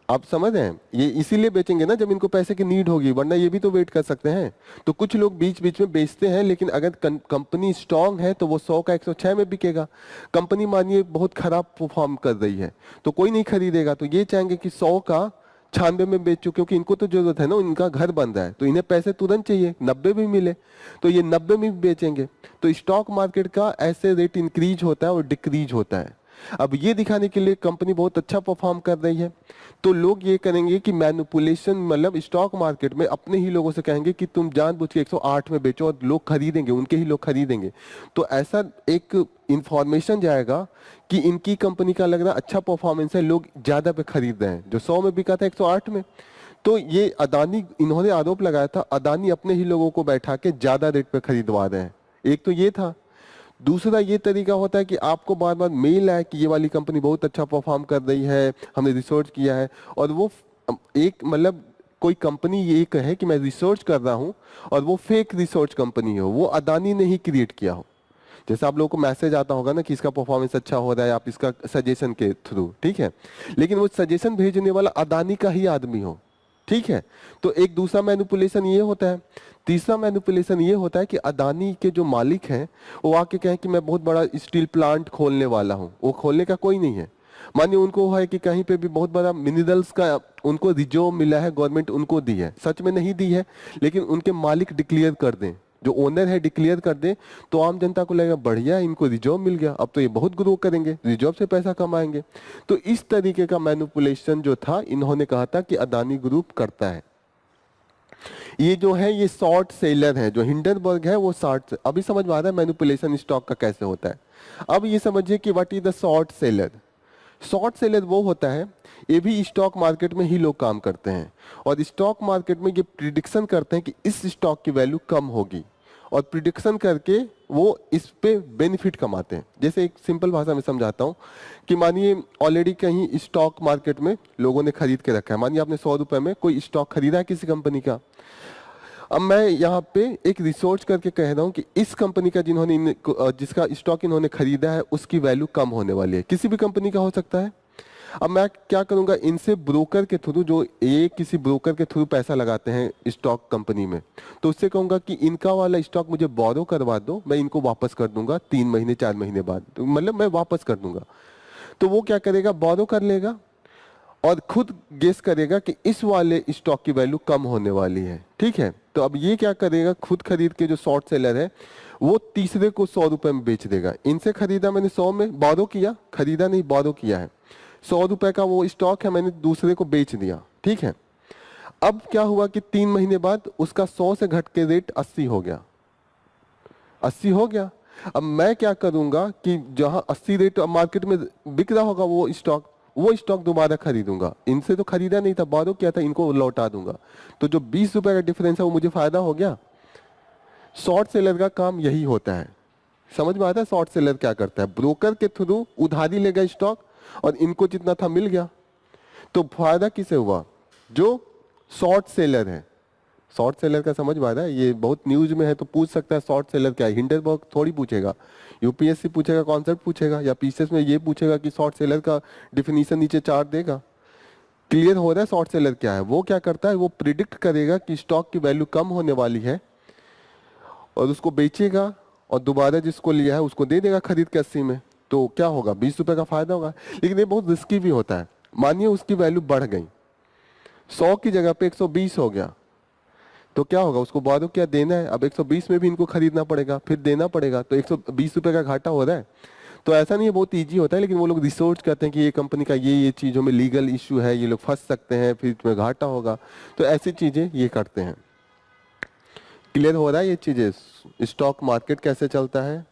आप समझ रहे हैं, ये इसीलिए बेचेंगे ना जब इनको पैसे की नीड होगी, वरना ये भी तो वेट कर सकते हैं। तो कुछ लोग बीच बीच में बेचते हैं, लेकिन अगर कंपनी स्ट्रांग है तो वो 100 का 106 में बिकेगा। कंपनी मानिए बहुत खराब परफॉर्म कर रही है तो कोई नहीं खरीदेगा, तो ये चाहेंगे कि 100 का 96 में बेचो, क्योंकि इनको तो जरूरत है ना, इनका घर बन रहा है तो इन्हें पैसे तुरंत चाहिए, 90 भी मिले तो ये 90 में भी बेचेंगे। तो स्टॉक मार्केट का ऐसे रेट इंक्रीज होता है और डिक्रीज होता है। अब ये दिखाने के लिए कंपनी बहुत अच्छा परफॉर्म कर रही है तो लोग ये करेंगे कि मैनिपुलेशन, मतलब स्टॉक मार्केट में अपने ही लोगों से कहेंगे कि तुम जानबूझ के 108 में बेचो और लोग खरीदेंगे, उनके ही लोग खरीदेंगे। तो ऐसा एक इंफॉर्मेशन जाएगा कि इनकी कंपनी का लग रहा अच्छा परफॉर्मेंस है, लोग ज्यादा पे खरीद रहे हैं, जो 100 में बिका था 108 में। तो ये अदानी, इन्होंने आरोप लगाया था अदानी अपने ही लोगों को बैठा के ज्यादा रेट पे खरीदवा रहे हैं। एक तो ये था। दूसरा ये तरीका होता है कि आपको बार बार मेल आए कि ये वाली कंपनी बहुत अच्छा परफॉर्म कर रही है, हमने रिसर्च किया है, और वो एक, मतलब कोई कंपनी ये कहे कि मैं रिसर्च कर रहा हूं और वो फेक रिसर्च कंपनी हो, वो अदानी ने ही क्रिएट किया हो। जैसे आप लोगों को मैसेज आता होगा ना कि इसका परफॉर्मेंस अच्छा हो रहा है, आप इसका सजेशन के थ्रू, ठीक है, लेकिन वो सजेशन भेजने वाला अदानी का ही आदमी हो, ठीक है। तो एक दूसरा मैनिपुलेशन ये होता है। तीसरा मैनिपुलेशन ये होता है कि अदानी के जो मालिक हैं वो आके कहें कि मैं बहुत बड़ा स्टील प्लांट खोलने वाला हूं, वो खोलने का कोई नहीं है। मानिए उनको है कि कहीं पे भी बहुत बड़ा मिनरल्स का उनको रिजर्व मिला है, गवर्नमेंट उनको दी है, सच में नहीं दी है, लेकिन उनके मालिक डिक्लेयर कर दें, जो ओनर है डिक्लेयर कर दे, तो आम जनता को लगेगा बढ़िया इनको रिजर्व मिल गया, अब तो ये बहुत ग्रो करेंगे, रिजर्व से पैसा कमाएंगे। तो इस तरीके का मैनिपुलेशन जो था, इन्होंने कहा था कि अदानी ग्रुप करता है। ये जो है ये शॉर्ट सेलर है, जो हिंडनबर्ग है वो शॉर्ट। अभी समझ में आ रहा है मैनिपुलेशन स्टॉक का कैसे होता है। अब ये समझिए कि what is the short seller. Short seller वो होता है, ये भी स्टॉक मार्केट में ही लोग काम करते हैं, और स्टॉक मार्केट में ये प्रिडिक्शन करते हैं कि इस स्टॉक की वैल्यू कम होगी, और प्रिडिक्शन करके वो इस पे बेनिफिट कमाते हैं। जैसे एक सिंपल भाषा में समझाता हूँ कि मानिए ऑलरेडी कहीं स्टॉक मार्केट में लोगों ने खरीद के रखा है, मानिए आपने 100 रुपए में कोई स्टॉक खरीदा है किसी कंपनी का। अब मैं यहाँ पे एक रिसर्च करके कह रहा हूँ कि इस कंपनी का जिसका स्टॉक इन्होंने खरीदा है उसकी वैल्यू कम होने वाली है, किसी भी कंपनी का हो सकता है। अब मैं क्या करूंगा, इनसे ब्रोकर के थ्रू, जो ये किसी ब्रोकर के थ्रू पैसा लगाते हैं स्टॉक कंपनी में, तो उससे कहूंगा कि इनका वाला स्टॉक मुझे बोरो करवा दो, मैं इनको वापस कर दूंगा 3 महीने 4 महीने बाद, तो मतलब मैं वापस कर दूंगा। तो वो क्या करेगा, बोरो कर लेगा और खुद गेस करेगा कि इस वाले स्टॉक की वैल्यू कम होने वाली है, ठीक है। तो अब ये क्या करेगा, खुद खरीद के, जो शॉर्ट सेलर है वो तीसरे को 100 रुपए में बेच देगा। इनसे खरीदा मैंने 100 में, बोरो किया, खरीदा नहीं बोरो किया है, 100 रुपए का वो स्टॉक है, मैंने दूसरे को बेच दिया, ठीक है। अब क्या हुआ कि 3 महीने बाद उसका 100 से घट के रेट 80 हो गया, 80 हो गया। अब मैं क्या करूंगा कि जहां 80 रेट मार्केट में बिक रहा होगा वो स्टॉक दोबारा खरीदूंगा। इनसे तो खरीदा नहीं था, बोरो किया था, इनको लौटा दूंगा। तो जो 20 रुपए का डिफरेंस है वो मुझे फायदा हो गया। शॉर्ट सेलर का काम यही होता है। समझ में आता है शॉर्ट सेलर क्या करता है, ब्रोकर के थ्रू उधारी लेगा स्टॉक और इनको जितना था मिल गया। तो फायदा किसे हुआ, जो शॉर्ट सेलर है। शॉर्ट सेलर का समझ में आ रहा है, ये बहुत न्यूज में है, तो पूछ सकता है शॉर्ट सेलर क्या है। हिंडरबर्ग थोड़ी पूछेगा, यूपीएससी पूछेगा, कॉन्सेप्ट पूछेगा, या पीसीएस में ये पूछेगा कि शॉर्ट सेलर का डिफिनीशन नीचे चार्ट देगा। क्लियर हो रहा है शॉर्ट सेलर क्या है। वो क्या करता है, वो प्रिडिक्ट करेगा कि स्टॉक की वैल्यू कम होने वाली है और उसको बेचेगा और दोबारा जिसको लिया है उसको दे देगा खरीद के 80 में। तो क्या होगा, 20 रुपए का फायदा होगा। लेकिन ये बहुत रिस्की भी होता है। मानिए उसकी वैल्यू बढ़ गई, 100 की जगह पे 120 हो गया, तो क्या होगा, उसको बोरो क्या देना है, अब 120 में भी इनको खरीदना पड़ेगा, फिर देना पड़ेगा, तो 120 रुपए का घाटा हो रहा है। तो ऐसा नहीं है, बहुत इजी होता है, लेकिन वो लोग रिसर्च करते हैं कि ये कंपनी का ये चीज़ों में लीगल इश्यू है, ये लोग फंस सकते हैं, फिर इसमें घाटा होगा, तो ऐसी चीज़ें ये करते हैं। क्लियर हो रहा है ये चीज़ें, स्टॉक मार्केट कैसे चलता है,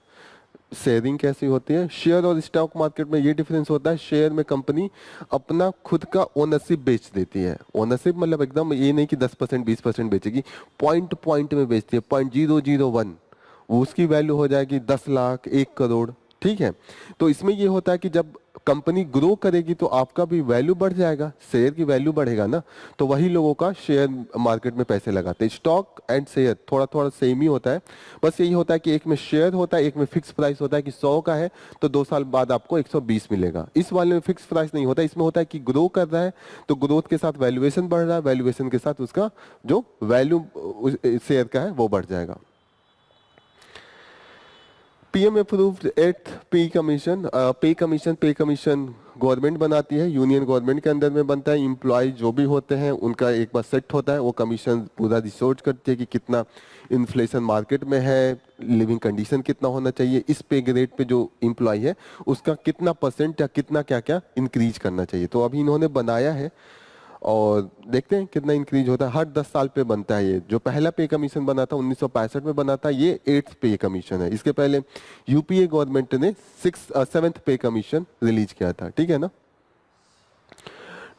शेयरिंग कैसी होती है। शेयर और स्टॉक मार्केट में ये डिफरेंस होता है, शेयर में कंपनी अपना खुद का ओनरशिप बेच देती है। ओनरशिप मतलब एकदम ये नहीं कि 10% 20% बेचेगी, पॉइंट पॉइंट में बेचती है, 0.001, वो उसकी वैल्यू हो जाएगी 10 लाख 1 करोड़, ठीक है। तो इसमें ये होता है कि जब कंपनी ग्रो करेगी तो आपका भी वैल्यू बढ़ जाएगा, शेयर की वैल्यू बढ़ेगा ना, तो वही लोगों का शेयर मार्केट में पैसे लगाते हैं। स्टॉक एंड शेयर थोड़ा थोड़ा सेम ही होता है, बस यही होता है कि एक में शेयर होता है, एक में फिक्स प्राइस होता है कि 100 का है तो 2 साल बाद आपको 120 मिलेगा। इस वाले में फिक्स प्राइस नहीं होता, इसमें होता है कि ग्रो कर रहा है तो ग्रोथ के साथ वैल्यूएशन बढ़ रहा है, वैल्यूएशन के साथ उसका जो वैल्यू शेयर का है वो बढ़ जाएगा। PM approved 8th pay commission government बनाती है, यूनियन गवर्नमेंट के अंदर में बनता है। एम्प्लॉय जो भी होते हैं उनका एक बार सेट होता है, वो कमीशन पूरा रिसर्च करती है कि कितना इन्फ्लेशन मार्केट में है, लिविंग कंडीशन कितना होना चाहिए, इस पे ग्रेड पे जो एम्प्लॉय है उसका कितना परसेंट या कितना क्या क्या इंक्रीज करना चाहिए। तो अभी इन्होंने बनाया है और देखते हैं कितना इंक्रीज होता है। हर 10 साल पे बनता है ये। जो पहला पे कमीशन बना था 1965 में बना था, ये 8th पे कमीशन है। इसके पहले यूपीए गवर्नमेंट ने 7th पे कमीशन रिलीज किया था, ठीक है ना।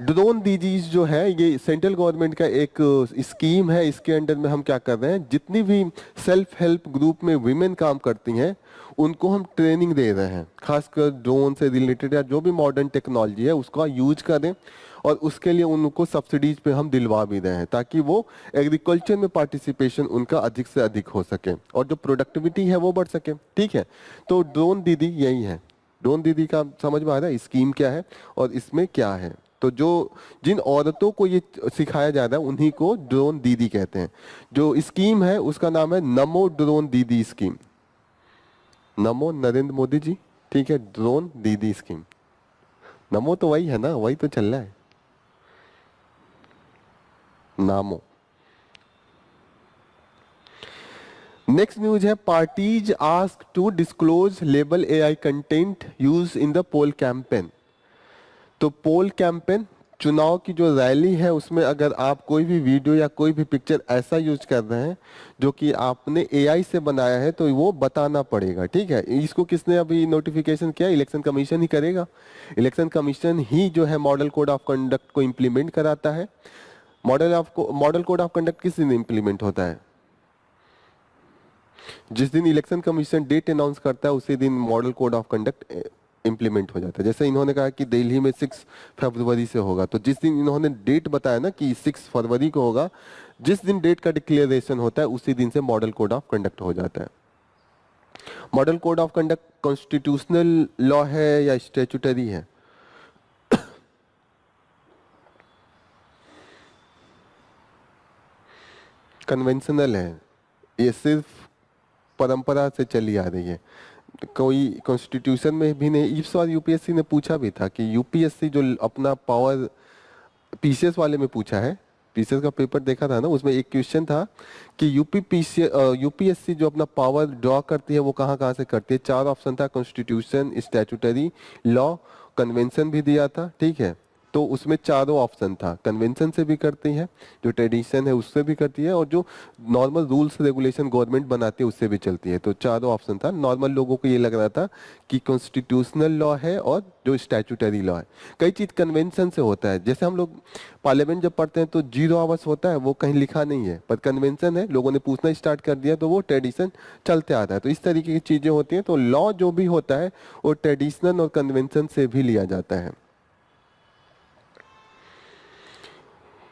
ड्रोन दीदीज जो है ये सेंट्रल गवर्नमेंट का एक स्कीम है। इसके अंडर में हम क्या कर रहे हैं, जितनी भी सेल्फ हेल्प ग्रुप में विमेन काम करती हैं उनको हम ट्रेनिंग दे रहे हैं, खासकर ड्रोन से रिलेटेड या जो भी मॉडर्न टेक्नोलॉजी है उसका यूज करें, और उसके लिए उनको सब्सिडीज पे हम दिलवा भी रहे हैं ताकि वो एग्रीकल्चर में पार्टिसिपेशन उनका अधिक से अधिक हो सके और जो प्रोडक्टिविटी है वो बढ़ सके, ठीक है। तो ड्रोन दीदी यही है। ड्रोन दीदी का समझ में आ रहा है स्कीम क्या है और इसमें क्या है। तो जो जिन औरतों को ये सिखाया जा रहा है उन्हीं को ड्रोन दीदी कहते हैं। जो स्कीम है उसका नाम है नमो ड्रोन दीदी स्कीम। नमो नरेंद्र मोदी जी, ठीक है, ड्रोन दीदी स्कीम। नमो तो वही है ना, वही तो चल रहा है, नामो। नेक्स्ट न्यूज है, parties ask to disclose label AI content use in the poll campaign. तो पोल कैंपेन, चुनाव की जो रैली है उसमें अगर आप कोई भी वीडियो या कोई भी पिक्चर ऐसा यूज कर रहे हैं जो कि आपने एआई से बनाया है तो वो बताना पड़ेगा, ठीक है। इसको किसने अभी नोटिफिकेशन किया, इलेक्शन कमीशन ही करेगा। इलेक्शन कमीशन ही जो है मॉडल कोड ऑफ कंडक्ट को इम्प्लीमेंट कराता है। मॉडल कोड ऑफ कंडक्ट किस दिन इम्प्लीमेंट होता है, जिस दिन इलेक्शन कमीशन डेट अनाउंस करता है उसी दिन model code of conduct implement हो जाता है। जैसे इन्होंने कहा कि दिल्ली में 6 फरवरी से होगा, तो जिस दिन इन्होंने डेट बताया ना कि 6 फरवरी को होगा, जिस दिन डेट का डिक्लेरेशन होता है उसी दिन से मॉडल कोड ऑफ कंडक्ट हो जाता है। Model code of conduct constitutional law है या स्टेचुटरी है? कन्वेंशनल है, ये सिर्फ परंपरा से चली आ रही है, कोई कॉन्स्टिट्यूशन में भी नहीं। इस बार यूपीएससी ने पूछा भी था कि यूपीएससी जो अपना पावर पीसीएस वाले में पूछा है, पीसीएस का पेपर देखा था ना, उसमें एक क्वेश्चन था कि यूपीएससी जो अपना पावर ड्रॉ करती है वो कहाँ कहाँ से करती है। 4 ऑप्शन था, कॉन्स्टिट्यूशन, स्टैट्यूटरी, लॉ, कन्वेंशन भी दिया था, ठीक है। तो उसमें चारों ऑप्शन था, कन्वेंशन से भी करती है, जो ट्रेडिशन है उससे भी करती है, और जो नॉर्मल रूल्स रेगुलेशन गवर्नमेंट बनाती है उससे भी चलती है। तो चारों ऑप्शन था। नॉर्मल लोगों को ये लग रहा था कि कॉन्स्टिट्यूशनल लॉ है और जो स्टैट्यूटरी लॉ है। कई चीज कन्वेंशन से होता है, जैसे हम लोग पार्लियामेंट जब पढ़ते हैं तो 0 आवर्स होता है, वो कहीं लिखा नहीं है, पर कन्वेंशन है, लोगों ने पूछना स्टार्ट कर दिया तो वो ट्रेडिशन चलते आता है। तो इस तरीके की चीजें होती हैं। तो लॉ जो भी होता है वो ट्रेडिशनल और कन्वेंशन से भी लिया जाता है।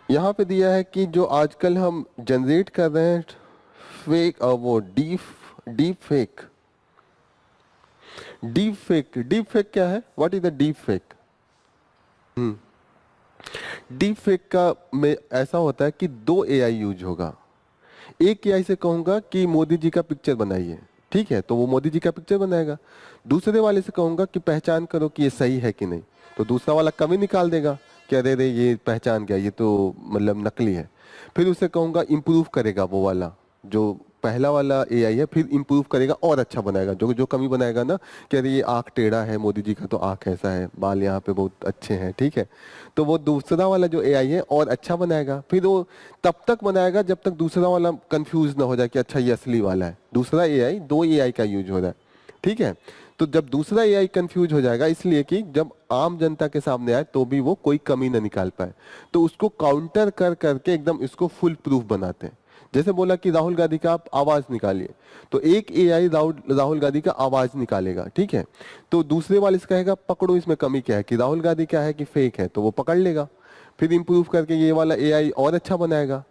यहाँ पे दिया है कि जो आजकल हम जनरेट कर रहे हैं फेक, वो डीप फेक क्या है, what is the deep fake? Deep fake का में ऐसा होता है कि 2 एआई यूज होगा। एक एआई से कहूंगा कि मोदी जी का पिक्चर बनाइए, ठीक है, तो वो मोदी जी का पिक्चर बनाएगा। दूसरे वाले से कहूंगा कि पहचान करो कि ये सही है कि नहीं, तो दूसरा वाला कभी निकाल देगा कि अरे रे ये पहचान गया, ये तो मतलब नकली है। फिर उसे कहूंगा इम्प्रूव करेगा, वो वाला जो पहला वाला एआई है, फिर इम्प्रूव करेगा और अच्छा बनाएगा। जो जो कमी बनाएगा ना कि अरे ये आँख टेढ़ा है मोदी जी का, तो आँख ऐसा है, बाल यहाँ पे बहुत अच्छे हैं, ठीक है, तो वो दूसरा वाला जो एआई है और अच्छा बनाएगा। फिर वो तब तक बनाएगा जब तक दूसरा वाला कंफ्यूज ना हो जाए कि अच्छा ये असली वाला है। दूसरा एआई, 2 एआई का यूज हो रहा है, ठीक है। तो जब दूसरा एआई कंफ्यूज हो जाएगा, इसलिए कि जब आम जनता के सामने आए तो भी वो कोई कमी ना निकाल पाए, तो उसको काउंटर कर करके एकदम इसको फुल प्रूफ बनाते हैं। जैसे बोला कि राहुल गांधी का आप आवाज निकालिए, तो एक एआई राहुल गांधी का आवाज निकालेगा, ठीक है। तो दूसरे वाले से कहेगा पकड़ो इसमें कमी क्या है, कि राहुल गांधी क्या है कि फेक है, तो वो पकड़ लेगा। फिर इम्प्रूव करके ये वाला एआई और अच्छा बनाएगा।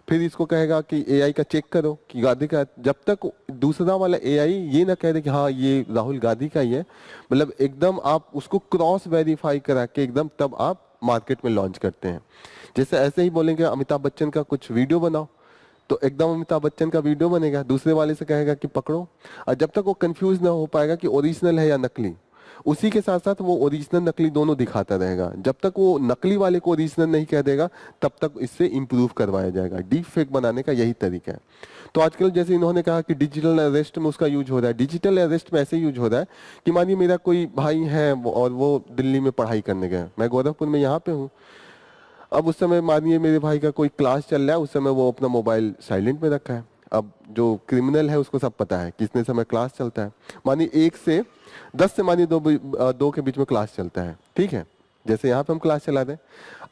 फिर इसको कहेगा कि एआई का चेक करो कि गांधी का, जब तक दूसरा वाला एआई ये ना कह दे कि हाँ ये राहुल गांधी का ही है, मतलब एकदम आप उसको क्रॉस वेरीफाई करा के एकदम तब आप मार्केट में लॉन्च करते हैं। जैसे ऐसे ही बोलेंगे अमिताभ बच्चन का कुछ वीडियो बनाओ, तो एकदम अमिताभ बच्चन का वीडियो बनेगा, दूसरे वाले से कहेगा कि पकड़ो, और जब तक वो कंफ्यूज ना हो पाएगा कि ओरिजिनल है या नकली, उसी के साथ साथ वो ओरिजिनल नकली दोनों दिखाता रहेगा। जब तक वो नकली वाले को ओरिजिनल नहीं कह देगा तब तक इससे इंप्रूव करवाया जाएगा। डीप फेक बनाने का यही तरीका है। तो आजकल जैसे इन्होंने कहा कि डिजिटल अरेस्ट में उसका यूज हो रहा है, डिजिटल अरेस्ट में ऐसे यूज हो रहा है कि मानिए मेरा कोई भाई है और वो दिल्ली में पढ़ाई करने गया, मैं गोरखपुर में यहाँ पे हूँ। अब उस समय मानिए मेरे भाई का कोई क्लास चल रहा है, उस समय वो अपना मोबाइल साइलेंट में रखा है। अब जो क्रिमिनल है उसको सब पता है कितने समय क्लास चलता है। मानिए 1 से 10 से मानिए 2 के बीच में क्लास चलता है, ठीक है, जैसे यहाँ पे हम क्लास चला दें।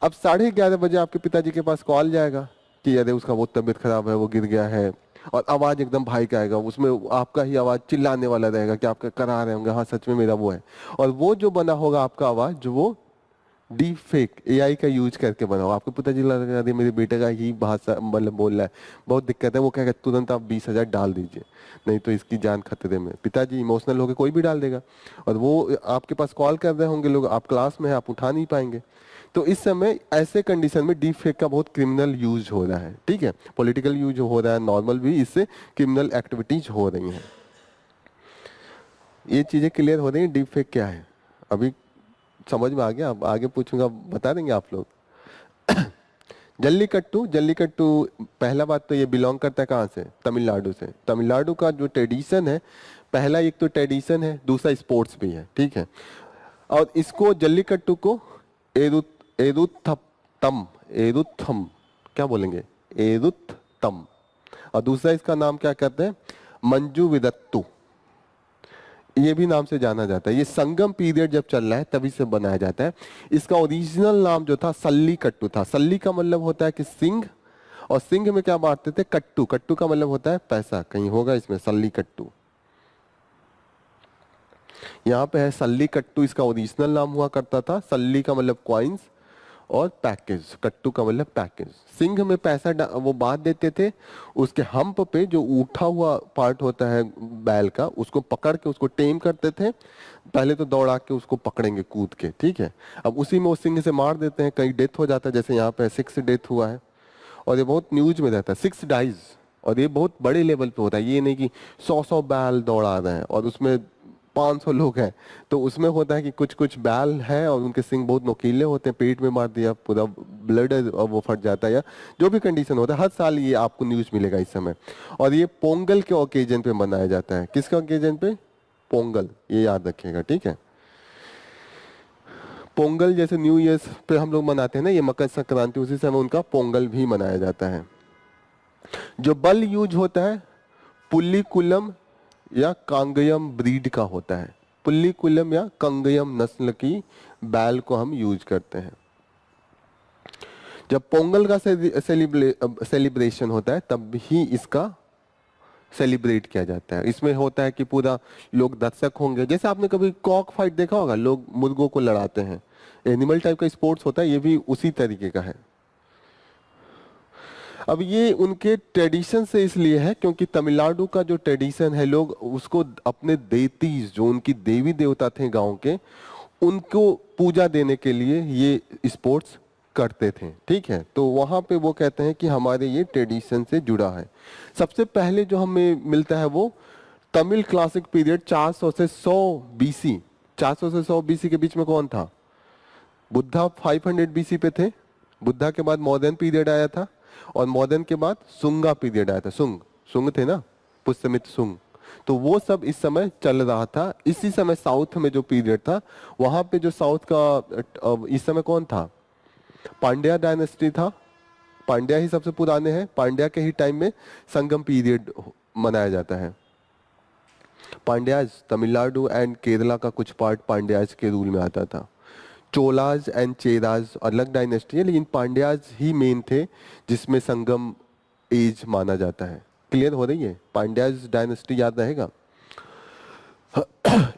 अब 11:30 बजे आपके पिताजी के पास कॉल जाएगा कि अरे उसका वो तबीयत खराब है, वो गिर गया है, और आवाज एकदम भाई का आएगा, उसमें आपका ही आवाज चिल्लाने वाला रहेगा कि आप करा रहे होंगे, हाँ सच में मेरा वो है। और वो जो बना होगा आपका आवाज, जो वो डीप फेक एआई का यूज करके बनाओ। आपको पिताजी लगा रहे मेरे बेटे का ही भाषा मतलब बोल रहा है, बहुत दिक्कत है, वो कहेगा तुरंत आप 20,000 डाल दीजिए, नहीं तो इसकी जान खतरे में। पिताजी इमोशनल होकर कोई भी डाल देगा, और वो आपके पास कॉल कर रहे होंगे लोग, आप क्लास में हैं, आप उठा नहीं पाएंगे। तो इस समय ऐसे कंडीशन में डीप फेक का बहुत क्रिमिनल यूज हो रहा है, ठीक है, पॉलिटिकल यूज हो रहा है, नॉर्मल भी इससे क्रिमिनल एक्टिविटीज हो रही हैं। ये चीजें क्लियर हो रही हैं, डीप फेक क्या है अभी समझ में आ गया? अब आगे पूछूंगा, बता देंगे आप लोग। जल्लीकट्टू, जल्लीकट्टू पहला बात तो ये बिलोंग करता है कहाँ से? तमिलनाडु से। तमिलनाडु का जो ट्रेडिशन है, पहला एक तो ट्रेडिशन है, दूसरा स्पोर्ट्स भी है, ठीक है। और इसको जल्लीकट्टू को एरुथम एरुथम क्या बोलेंगे, एरुथम, और दूसरा इसका नाम क्या कहते हैं, मंजू विदत्तू, ये भी नाम से जाना जाता है। ये संगम पीरियड जब चल रहा है तभी से बनाया जाता है। इसका ओरिजिनल नाम जो था सल्ली कट्टू था। सल्ली का मतलब होता है कि सिंह, और सिंह में क्या बांटते थे, कट्टू, कट्टू का मतलब होता है पैसा, कहीं होगा इसमें सल्ली कट्टू, यहाँ पे है सल्ली कट्टू, इसका ओरिजिनल नाम हुआ करता था। सल्ली का मतलब क्वाइंस और पैकेज, कट्टू का मतलब पैकेज। सिंह में पैसा वो बांध देते थे, उसके हम्प पे जो उठा हुआ पार्ट होता है बैल का, उसको पकड़ के उसको टेम करते थे। पहले तो दौड़ा के उसको पकड़ेंगे कूद के, ठीक है। अब उसी में वो सिंह से मार देते हैं, कहीं डेथ हो जाता है, जैसे यहाँ पे 6 डेथ हुआ है। और ये बहुत न्यूज में रहता है, 6 डाइज, और ये बहुत बड़े लेवल पे होता है। ये नहीं कि 100 बैल दौड़ा रहे हैं और उसमें 500 लोग हैं, तो उसमें होता है कि कुछ कुछ बैल है और उनके सिंग बहुत नुकीले होते हैं, पेट में मार दिया पूरा ब्लड और वो फट जाता है, या जो भी कंडीशन होता है। हर साल ये आपको न्यूज मिलेगा इस समय। और ये पोंगल के ओकेजन पे मनाया जाता है। किसके ओकेजन पे? पोंगल, ये याद रखिएगा, ठीक है। पोंगल जैसे न्यू ईयर्स पे हम लोग मनाते हैं ना, ये मकर संक्रांति, उसी समय उनका पोंगल भी मनाया जाता है। जो बल यूज होता है पुल्लीकुलम या कांगयम ब्रीड का होता है। पुल्लीकुलम या कंगयम नस्ल की बैल को हम यूज करते हैं। जब पोंगल का सेलिब्रेशन होता है तब ही इसका सेलिब्रेट किया जाता है। इसमें होता है कि पूरा लोग दर्शक होंगे, जैसे आपने कभी कॉक फाइट देखा होगा, लोग मुर्गों को लड़ाते हैं, एनिमल टाइप का स्पोर्ट्स होता है, ये भी उसी तरीके का है। अब ये उनके ट्रेडिशन से इसलिए है क्योंकि तमिलनाडु का जो ट्रेडिशन है, लोग उसको अपने देतीज, जो उनकी देवी देवता थे गांव के, उनको पूजा देने के लिए ये स्पोर्ट्स करते थे, ठीक है। तो वहां पे वो कहते हैं कि हमारे ये ट्रेडिशन से जुड़ा है। सबसे पहले जो हमें मिलता है वो तमिल क्लासिक पीरियड 400 से 100 बीसी। 400 से 100 बीसी के बीच में कौन था? बुद्धा 500 बीसी पे थे। बुद्धा के बाद मॉडर्न पीरियड आया था, और मॉडर्न के बाद सुंगा पीरियड आया था। सुंग थे ना, पुष्यमित्र सुंग। तो वो सब इस समय चल रहा था। इसी समय साउथ में जो पीरियड था, वहां पे जो साउथ का इस समय कौन था? पांड्या डायनेस्टी था। पांड्या ही सबसे पुराने हैं। पांड्या के ही टाइम में संगम पीरियड मनाया जाता है। पांड्याज, तमिलनाडु एंड केरला का कुछ पार्ट पांड्याज के रूल में आता था। चोलाज एंड चेराज अलग डायनेस्टी है, लेकिन पांड्याज ही मेन थे जिसमें संगम एज माना जाता है। क्लियर हो रही है? पांड्याज डायनेस्टी याद रहेगा।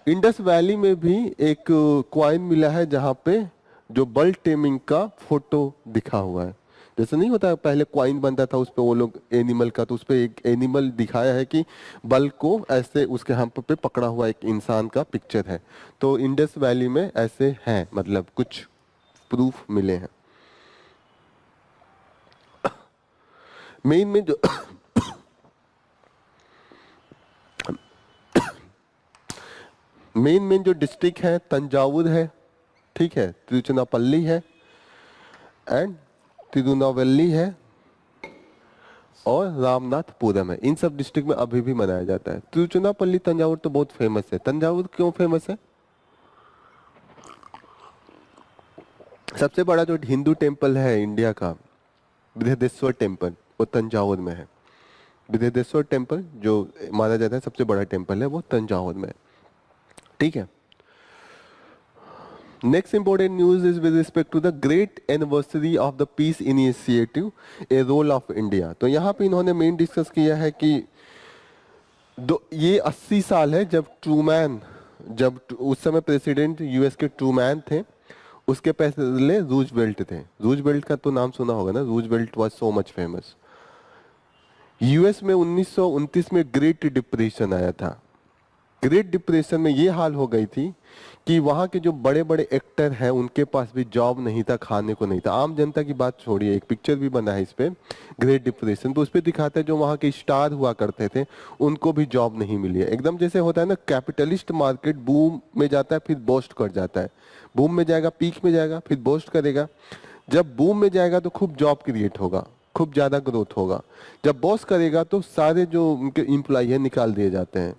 इंडस वैली में भी एक क्वाइन मिला है जहां पे जो बल टेमिंग का फोटो दिखा हुआ है। जैसे नहीं होता पहले क्वाइन बनता था, उस पे वो लोग एनिमल का, तो उस पे एक एनिमल दिखाया है कि बल को ऐसे उसके हम्प पे पकड़ा हुआ एक इंसान का पिक्चर है। तो इंडस वैली में ऐसे हैं, मतलब कुछ प्रूफ मिले हैं। मेन में जो मेन जो डिस्ट्रिक्ट है, तंजावुर है, ठीक है, तिरुचिरापल्ली है एंड तिरुनावल्ली है और रामनाथपुरम है। इन सब डिस्ट्रिक्ट में अभी भी मनाया जाता है। तिरुचिरापल्ली तंजावुर तो बहुत फेमस है। तंजावुर क्यों फेमस है? सबसे बड़ा जो हिंदू टेम्पल है इंडिया का, बृहदेश्वर टेम्पल, वो तंजावुर में है। बृहदेश्वर टेम्पल जो माना जाता है सबसे बड़ा टेम्पल है, वो तंजावुर में है, ठीक है। Next important news is with respect to the great anniversary of the peace initiative, a role of India। तो यहाँ पे इन्होंने मेन डिस्कस किया है कि ये 80 साल है जब उस समय प्रेसिडेंट यूएस के ट्रूमैन थे, उसके पहले रूजवेल्ट थे। रूजवेल्ट का तो नाम सुना होगा ना, Roosevelt was so much famous. US में 1929 में ग्रेट डिप्रेशन आया था। ग्रेट डिप्रेशन में ये हाल हो गई थी कि वहाँ के जो बड़े बड़े एक्टर हैं उनके पास भी जॉब नहीं था, खाने को नहीं था। आम जनता की बात छोड़िए, एक पिक्चर भी बना है इस पे, ग्रेट डिप्रेशन, तो उस पर दिखाते हैं जो वहाँ के स्टार हुआ करते थे उनको भी जॉब नहीं मिली है। एकदम जैसे होता है ना, कैपिटलिस्ट मार्केट बूम में जाता है फिर बोस्ट कर जाता है। बूम में जाएगा, पीक में जाएगा, फिर बोस्ट करेगा। जब बूम में जाएगा तो खूब जॉब क्रिएट होगा, खूब ज्यादा ग्रोथ होगा। जब बॉस करेगा तो सारे जो उनके एम्प्लॉय है निकाल दिए जाते हैं।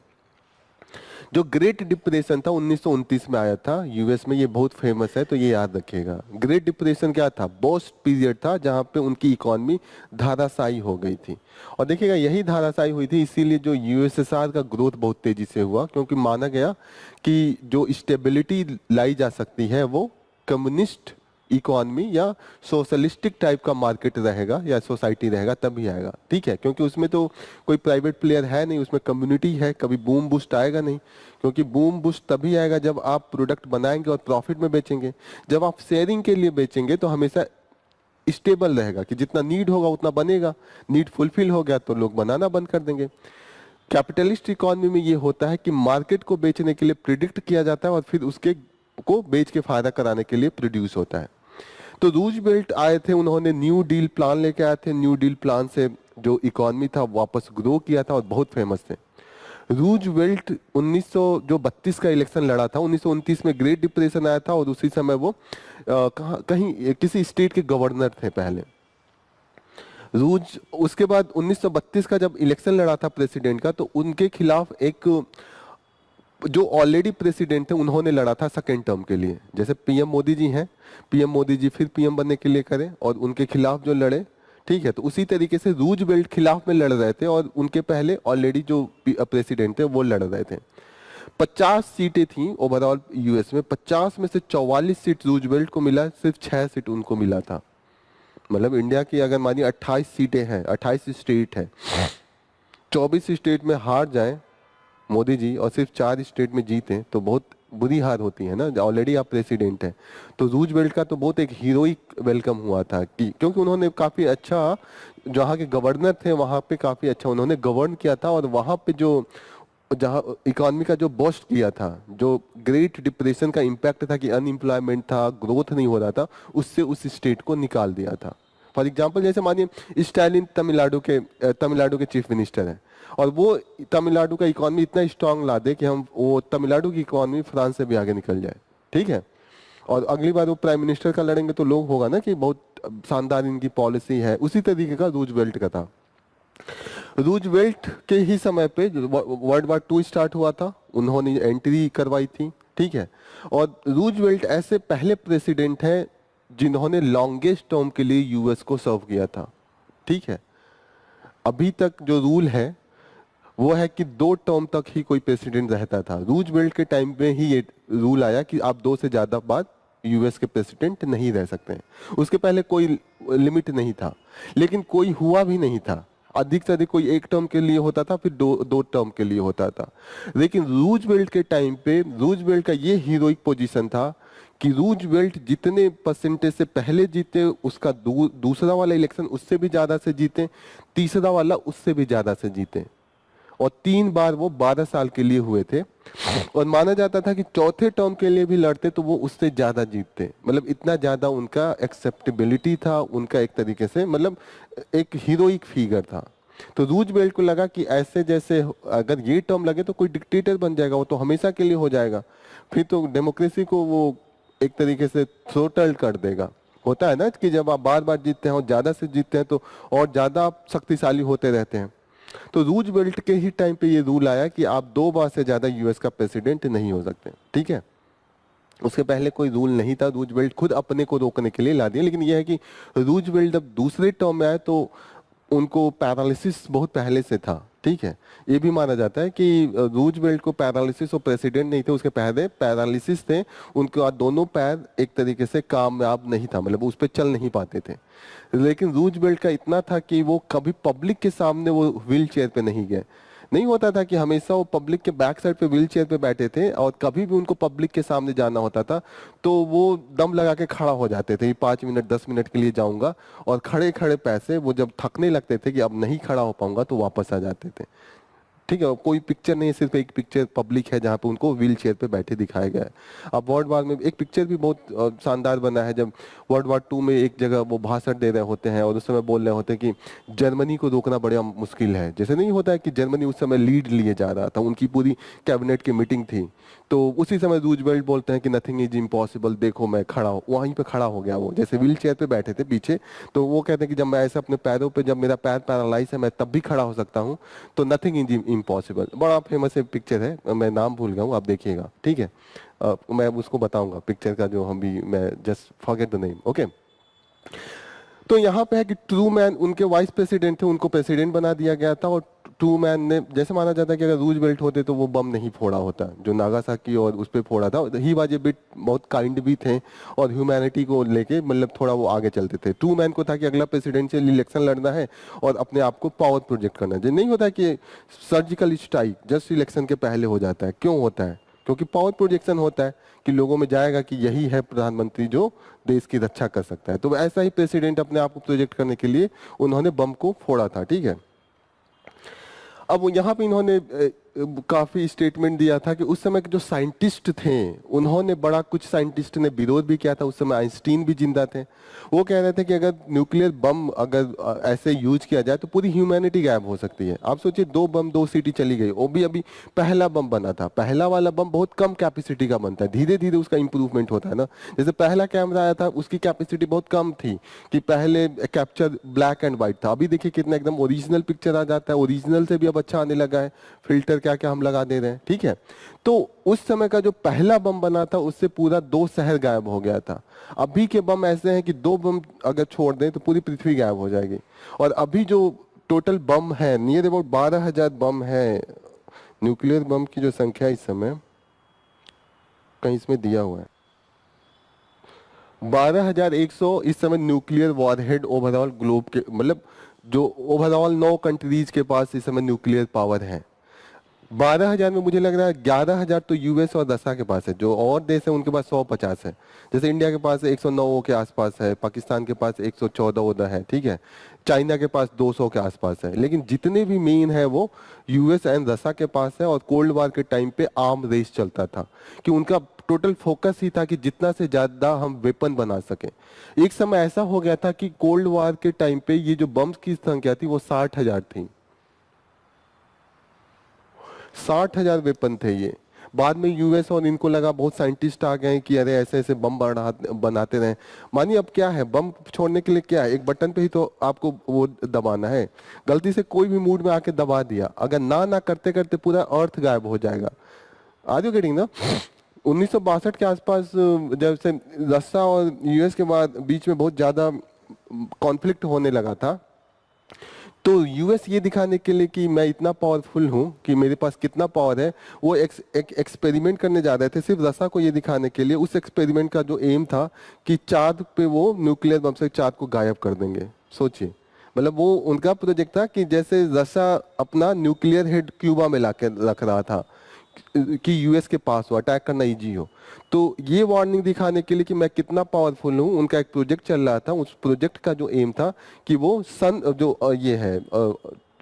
जो ग्रेट डिप्रेशन था 1929 में आया था यूएस में, ये बहुत फेमस है, तो ये याद रखिएगा। ग्रेट डिप्रेशन क्या था? बोस्ट पीरियड था जहां पे उनकी इकोनॉमी धाराशायी हो गई थी। और देखिएगा यही धाराशायी हुई थी, इसीलिए जो यूएसएसआर का ग्रोथ बहुत तेजी से हुआ, क्योंकि माना गया कि जो स्टेबिलिटी लाई जा सकती है वो कम्युनिस्ट इकोनॉमी या सोशलिस्टिक टाइप का मार्केट रहेगा या सोसाइटी रहेगा तभी आएगा, ठीक है। क्योंकि उसमें तो कोई प्राइवेट प्लेयर है नहीं, उसमें कम्युनिटी है, कभी बूम बूस्ट आएगा नहीं। क्योंकि बूम बूस्ट तभी आएगा जब आप प्रोडक्ट बनाएंगे और प्रॉफिट में बेचेंगे। जब आप शेयरिंग के लिए बेचेंगे तो हमेशा स्टेबल रहेगा कि जितना नीड होगा उतना बनेगा। नीड फुलफिल हो गया तो लोग बनाना बंद कर देंगे। कैपिटलिस्ट इकोनॉमी में ये होता है कि मार्केट को बेचने के लिए प्रिडिक्ट किया जाता है और फिर उसके को बेच के फायदा कराने के लिए प्रोड्यूस होता है। तो रूजवेल्ट आए थे, उन्होंने न्यू डील प्लान लेके आए थे। न्यू डील प्लान से जो इकोनॉमी था वापस ग्रो किया था और बहुत फेमस थे। रूजवेल्ट 1932 का इलेक्शन लड़ा था। 1929 में ग्रेट डिप्रेशन आया था और उसी समय वो कहीं किसी स्टेट के गवर्नर थे पहले। उसके बाद 1932 का जब इलेक्शन लड़ा था प्रेसिडेंट का, तो उनके खिलाफ एक जो ऑलरेडी प्रेसिडेंट थे उन्होंने लड़ा था सेकेंड टर्म के लिए। जैसे पीएम मोदी जी हैं, पीएम मोदी जी फिर पीएम बनने के लिए करें और उनके खिलाफ जो लड़े, ठीक है। तो उसी तरीके से रूजवेल्ट खिलाफ में लड़ रहे थे और उनके पहले ऑलरेडी जो प्रेसिडेंट थे वो लड़ रहे थे। 50 सीटें थी ओवरऑल यूएस में। 50 में से 44 सीट रूजवेल्ट को मिला, सिर्फ 6 सीट उनको मिला था। मतलब इंडिया की अगर मानिए 28 सीटें हैं, 28 स्टेट है, 24 स्टेट में हार जाए मोदी जी और सिर्फ 4 स्टेट में जीते तो बहुत बुरी हार होती है ना। ऑलरेडी आप प्रेसिडेंट हैं। तो रूजवेल्ट का तो बहुत एक हीरोइक वेलकम हुआ था कि क्योंकि उन्होंने काफी अच्छा, जहाँ के गवर्नर थे वहाँ पे काफी अच्छा उन्होंने गवर्न किया था और वहाँ पे जो जहाँ इकोनॉमी का जो बूस्ट किया था, जो ग्रेट डिप्रेशन का इम्पैक्ट था कि अनएम्प्लॉयमेंट था, ग्रोथ नहीं हो रहा था, उससे उस स्टेट को निकाल दिया था। फॉर एग्जाम्पल जैसे मानिए स्टालिन तमिलनाडु के चीफ मिनिस्टर हैं और वो तमिलनाडु का इकोनॉमी इतना स्ट्रांग ला दे कि हम वो तमिलनाडु की इकोनॉमी फ्रांस से भी आगे निकल जाए, ठीक है। और अगली बार वो प्राइम मिनिस्टर का लड़ेंगे तो लोग होगा ना कि बहुत शानदार इनकी पॉलिसी है। उसी तरीके का रूजवेल्ट का था। रूजवेल्ट के ही समय पे वर्ल्ड वार 2 स्टार्ट हुआ था, उन्होंने एंट्री करवाई थी, ठीक है। और रूजवेल्ट ऐसे पहले प्रेसिडेंट हैं जिन्होंने लॉन्गेस्ट टर्म के लिए यूएस को सर्व किया था, ठीक है। अभी तक जो रूल है वो है कि 2 टर्म तक ही कोई प्रेसिडेंट रहता था। रूजवेल्ट के टाइम में ही ये रूल आया कि आप 2 से ज्यादा बार यूएस के प्रेसिडेंट नहीं रह सकते हैं। उसके पहले कोई लिमिट नहीं था, लेकिन कोई हुआ भी नहीं था। अधिक से अधिक कोई 1 टर्म के लिए होता था, फिर दो टर्म के लिए होता था। लेकिन रूजवेल्ट के टाइम पे रूजवेल्ट का ये हीरोइक पोजीशन था कि रूजवेल्ट जितने परसेंटेज से पहले जीते उसका दूसरा वाला इलेक्शन उससे भी ज्यादा से जीते, तीसरा वाला उससे भी ज्यादा से जीते और 3 बार वो 12 साल के लिए हुए थे। और माना जाता था कि चौथे टर्म के लिए भी लड़ते तो वो उससे ज्यादा जीतते। मतलब इतना ज्यादा उनका एक्सेप्टेबिलिटी था, उनका एक तरीके से मतलब एक हीरोइक फिगर था। तो रूजवेल्ट को लगा कि ऐसे जैसे अगर ये टर्म लगे तो कोई डिक्टेटर बन जाएगा, वो तो हमेशा के लिए हो जाएगा, फिर तो डेमोक्रेसी को वो एक तरीके से थ्रोटल कर देगा। होता है ना कि जब आप बार बार जीतते हैं और ज्यादा से जीतते हैं तो और ज्यादा आप शक्तिशाली होते रहते हैं। तो रूजवेल्ट के ही टाइम पे ये रूल आया कि आप 2 बार से ज्यादा यूएस का प्रेसिडेंट नहीं हो सकते, ठीक है। उसके पहले कोई रूल नहीं था, रूजवेल्ट खुद अपने को रोकने के लिए ला दिया। लेकिन यह है कि रूजवेल्ट जब दूसरे टर्म में आए तो उनको पैरालिसिस बहुत पहले से था, ठीक है। ये भी माना जाता है कि रूजवेल्ट को पैरालिसिस और प्रेसिडेंट नहीं थे, उसके पहले पैरालिसिस थे। उनके दोनों पैर एक तरीके से कामयाब नहीं था, मतलब उस पर चल नहीं पाते थे। लेकिन रूजवेल्ट का इतना था कि वो कभी पब्लिक के सामने वो व्हील चेयर पे नहीं गए। नहीं होता था कि हमेशा वो पब्लिक के बैक साइड पे व्हील चेयर पे बैठे थे और कभी भी उनको पब्लिक के सामने जाना होता था तो वो दम लगा के खड़ा हो जाते थे, 5 मिनट 10 मिनट के लिए जाऊंगा। और खड़े खड़े पैसे वो जब थकने लगते थे कि अब नहीं खड़ा हो पाऊंगा तो वापस आ जाते थे, ठीक है। कोई पिक्चर नहीं है, सिर्फ एक पिक्चर पब्लिक है जहाँ पे उनको व्हील चेयर पे बैठे दिखाया गया है। अब वर्ल्ड वार में एक पिक्चर भी बहुत शानदार बना है, जब वर्ल्ड वार 2 में एक जगह वो भाषण दे रहे होते हैं और उस समय बोल रहे होते हैं कि जर्मनी को रोकना बड़ा मुश्किल है। जैसे नहीं होता है कि जर्मनी उस समय लीड लिए जा रहा था, उनकी पूरी कैबिनेट की मीटिंग थी, तो उसी समय रूजवेल्ट बोलते हैं कि नथिंग इज इम्पॉसिबल, देखो मैं खड़ा हूँ। वहीं पे खड़ा हो गया वो, जैसे व्हील चेयर पे बैठे थे पीछे, तो वो कहते हैं कि जब मैं ऐसे अपने पैरों पे, जब मेरा पैर पैरालाइज है मैं तब भी खड़ा हो सकता हूँ, तो नथिंग इज इम्पॉसिबल। बड़ा फेमस है पिक्चर है, मैं नाम भूल गया हूँ, आप देखिएगा, ठीक है। मैं उसको बताऊंगा पिक्चर का, जो हम भी, मैं just forget the name, okay. तो यहाँ पे है कि ट्रू मैन उनके वाइस प्रेसिडेंट थे, उनको प्रेसिडेंट बना दिया गया था। और ट्रू मैन ने, जैसे माना जाता है कि अगर रूजवेल्ट होते तो वो बम नहीं फोड़ा होता जो नागासाकी और उस पर फोड़ा था। ही वाज ए बिट, बहुत काइंड भी थे और ह्यूमैनिटी को लेके मतलब थोड़ा वो आगे चलते थे। ट्रू मैन को था कि अगला प्रेसिडेंशियल इलेक्शन लड़ना है और अपने आप को पावर प्रोजेक्ट करना है। नहीं होता कि सर्जिकल स्ट्राइक जस्ट इलेक्शन के पहले हो जाता है, क्यों होता है? क्योंकि पावर प्रोजेक्शन होता है कि लोगों में जाएगा कि यही है प्रधानमंत्री जो देश की रक्षा कर सकता है। तो ऐसा ही प्रेसिडेंट अपने आप को प्रोजेक्ट करने के लिए उन्होंने बम को फोड़ा था, ठीक है। अब यहाँ पे इन्होंने काफी स्टेटमेंट दिया था कि उस समय के जो साइंटिस्ट थे उन्होंने बड़ा कुछ साइंटिस्ट ने विरोध भी किया था। उस समय आइंस्टीन भी जिंदा थे। वो कह रहे थे कि अगर न्यूक्लियर बम अगर ऐसे यूज किया जाए तो पूरी ह्यूमैनिटी गायब हो सकती है। आप सोचिए, 2 बम 2 सिटी चली गई, वो भी अभी पहला बम बना था। पहला वाला बम बहुत कम कैपेसिटी का बनता है, धीरे धीरे उसका इंप्रूवमेंट होता है ना। जैसे पहला कैमरा आया था उसकी कैपेसिटी बहुत कम थी कि पहले कैप्चर ब्लैक एंड व्हाइट था। अभी देखिए कितना एकदम ओरिजिनल पिक्चर आ जाता है, ओरिजिनल से भी अब अच्छा आने लगा है, फिल्टर क्या क्या हम लगा दे रहे हैं, ठीक है। तो उस समय का जो पहला बम बना था उससे पूरा 2 शहर गायब हो गया था। अभी के बम ऐसे हैं कि 2 बम अगर छोड़ दें तो पूरी पृथ्वी गायब हो जाएगी। और अभी जो टोटल बम है नियर अबाउट 12,000 बम है। न्यूक्लियर बम की जो संख्या इस समय कहीं इसमें दिया हुआ है 12,100 इस समय न्यूक्लियर वॉरहेड ओवरऑल ग्लोब के, मतलब जो ओवरऑल 9 कंट्रीज के पास इस समय न्यूक्लियर पावर है। 12,000 में मुझे लग रहा है 11,000 तो यूएस और रसा के पास है, जो और देश है उनके पास 150 है। जैसे इंडिया के पास 109 के आसपास है, पाकिस्तान के पास 114 उधर है, ठीक है। चाइना के पास 200 के आसपास है। लेकिन जितने भी मेन है वो यूएस एंड रसा के पास है। और कोल्ड वार के टाइम पे आर्म रेस चलता था कि उनका टोटल फोकस ही था कि जितना से ज्यादा हम वेपन बना सकें। एक समय ऐसा हो गया था कि कोल्ड वार के टाइम पे ये जो बम्स की संख्या थी वो 60,000 थी। 60,000 वेपन थे ये। बाद में यूएस और इनको लगा, बहुत साइंटिस्ट आ गए कि अरे ऐसे ऐसे बम बनाते रहे। मानिए अब क्या है, बम छोड़ने के लिए क्या है, एक बटन पे ही तो आपको वो दबाना है। गलती से कोई भी मूड में आके दबा दिया, अगर ना करते करते पूरा अर्थ गायब हो जाएगा। आर यू गेटिंग ना। 1962 के आसपास जब से रस्सा और यूएस के बाद बीच में बहुत ज्यादा कॉन्फ्लिक्ट होने लगा था, तो यूएस ये दिखाने के लिए कि मैं इतना पावरफुल हूँ कि मेरे पास कितना पावर है, वो एक एक्सपेरिमेंट करने जा रहे थे सिर्फ रसा को ये दिखाने के लिए। उस एक्सपेरिमेंट का जो एम था कि चांद पे वो न्यूक्लियर बम से चांद को गायब कर देंगे। सोचिए, मतलब वो उनका प्रोजेक्ट था कि जैसे रसा अपना न्यूक्लियर हेड क्यूबा में लाके रख रहा था कि यूएस के पास हो, अटैक करना इजी हो। तो ये वार्निंग दिखाने के लिए कि मैं कितना पावरफुल हूँ, उनका एक प्रोजेक्ट चल रहा था। उस प्रोजेक्ट का जो एम था कि वो सन जो ये है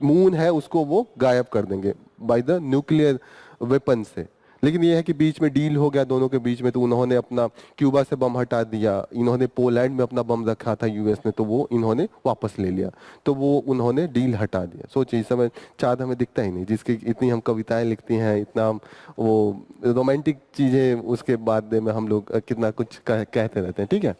मून है उसको वो गायब कर देंगे बाय द न्यूक्लियर वेपन से। लेकिन ये है कि बीच में डील हो गया दोनों के बीच में, तो उन्होंने अपना क्यूबा से बम हटा दिया, इन्होंने पोलैंड में अपना बम रखा था यूएस ने, तो वो इन्होंने वापस ले लिया, तो वो उन्होंने डील हटा दिया। सोचिए इस समय चाँद हमें दिखता ही नहीं, जिसकी इतनी हम कविताएं लिखती हैं, इतना हम वो रोमांटिक चीजें उसके बाद में हम लोग कितना कुछ कहते रहते हैं, ठीक है।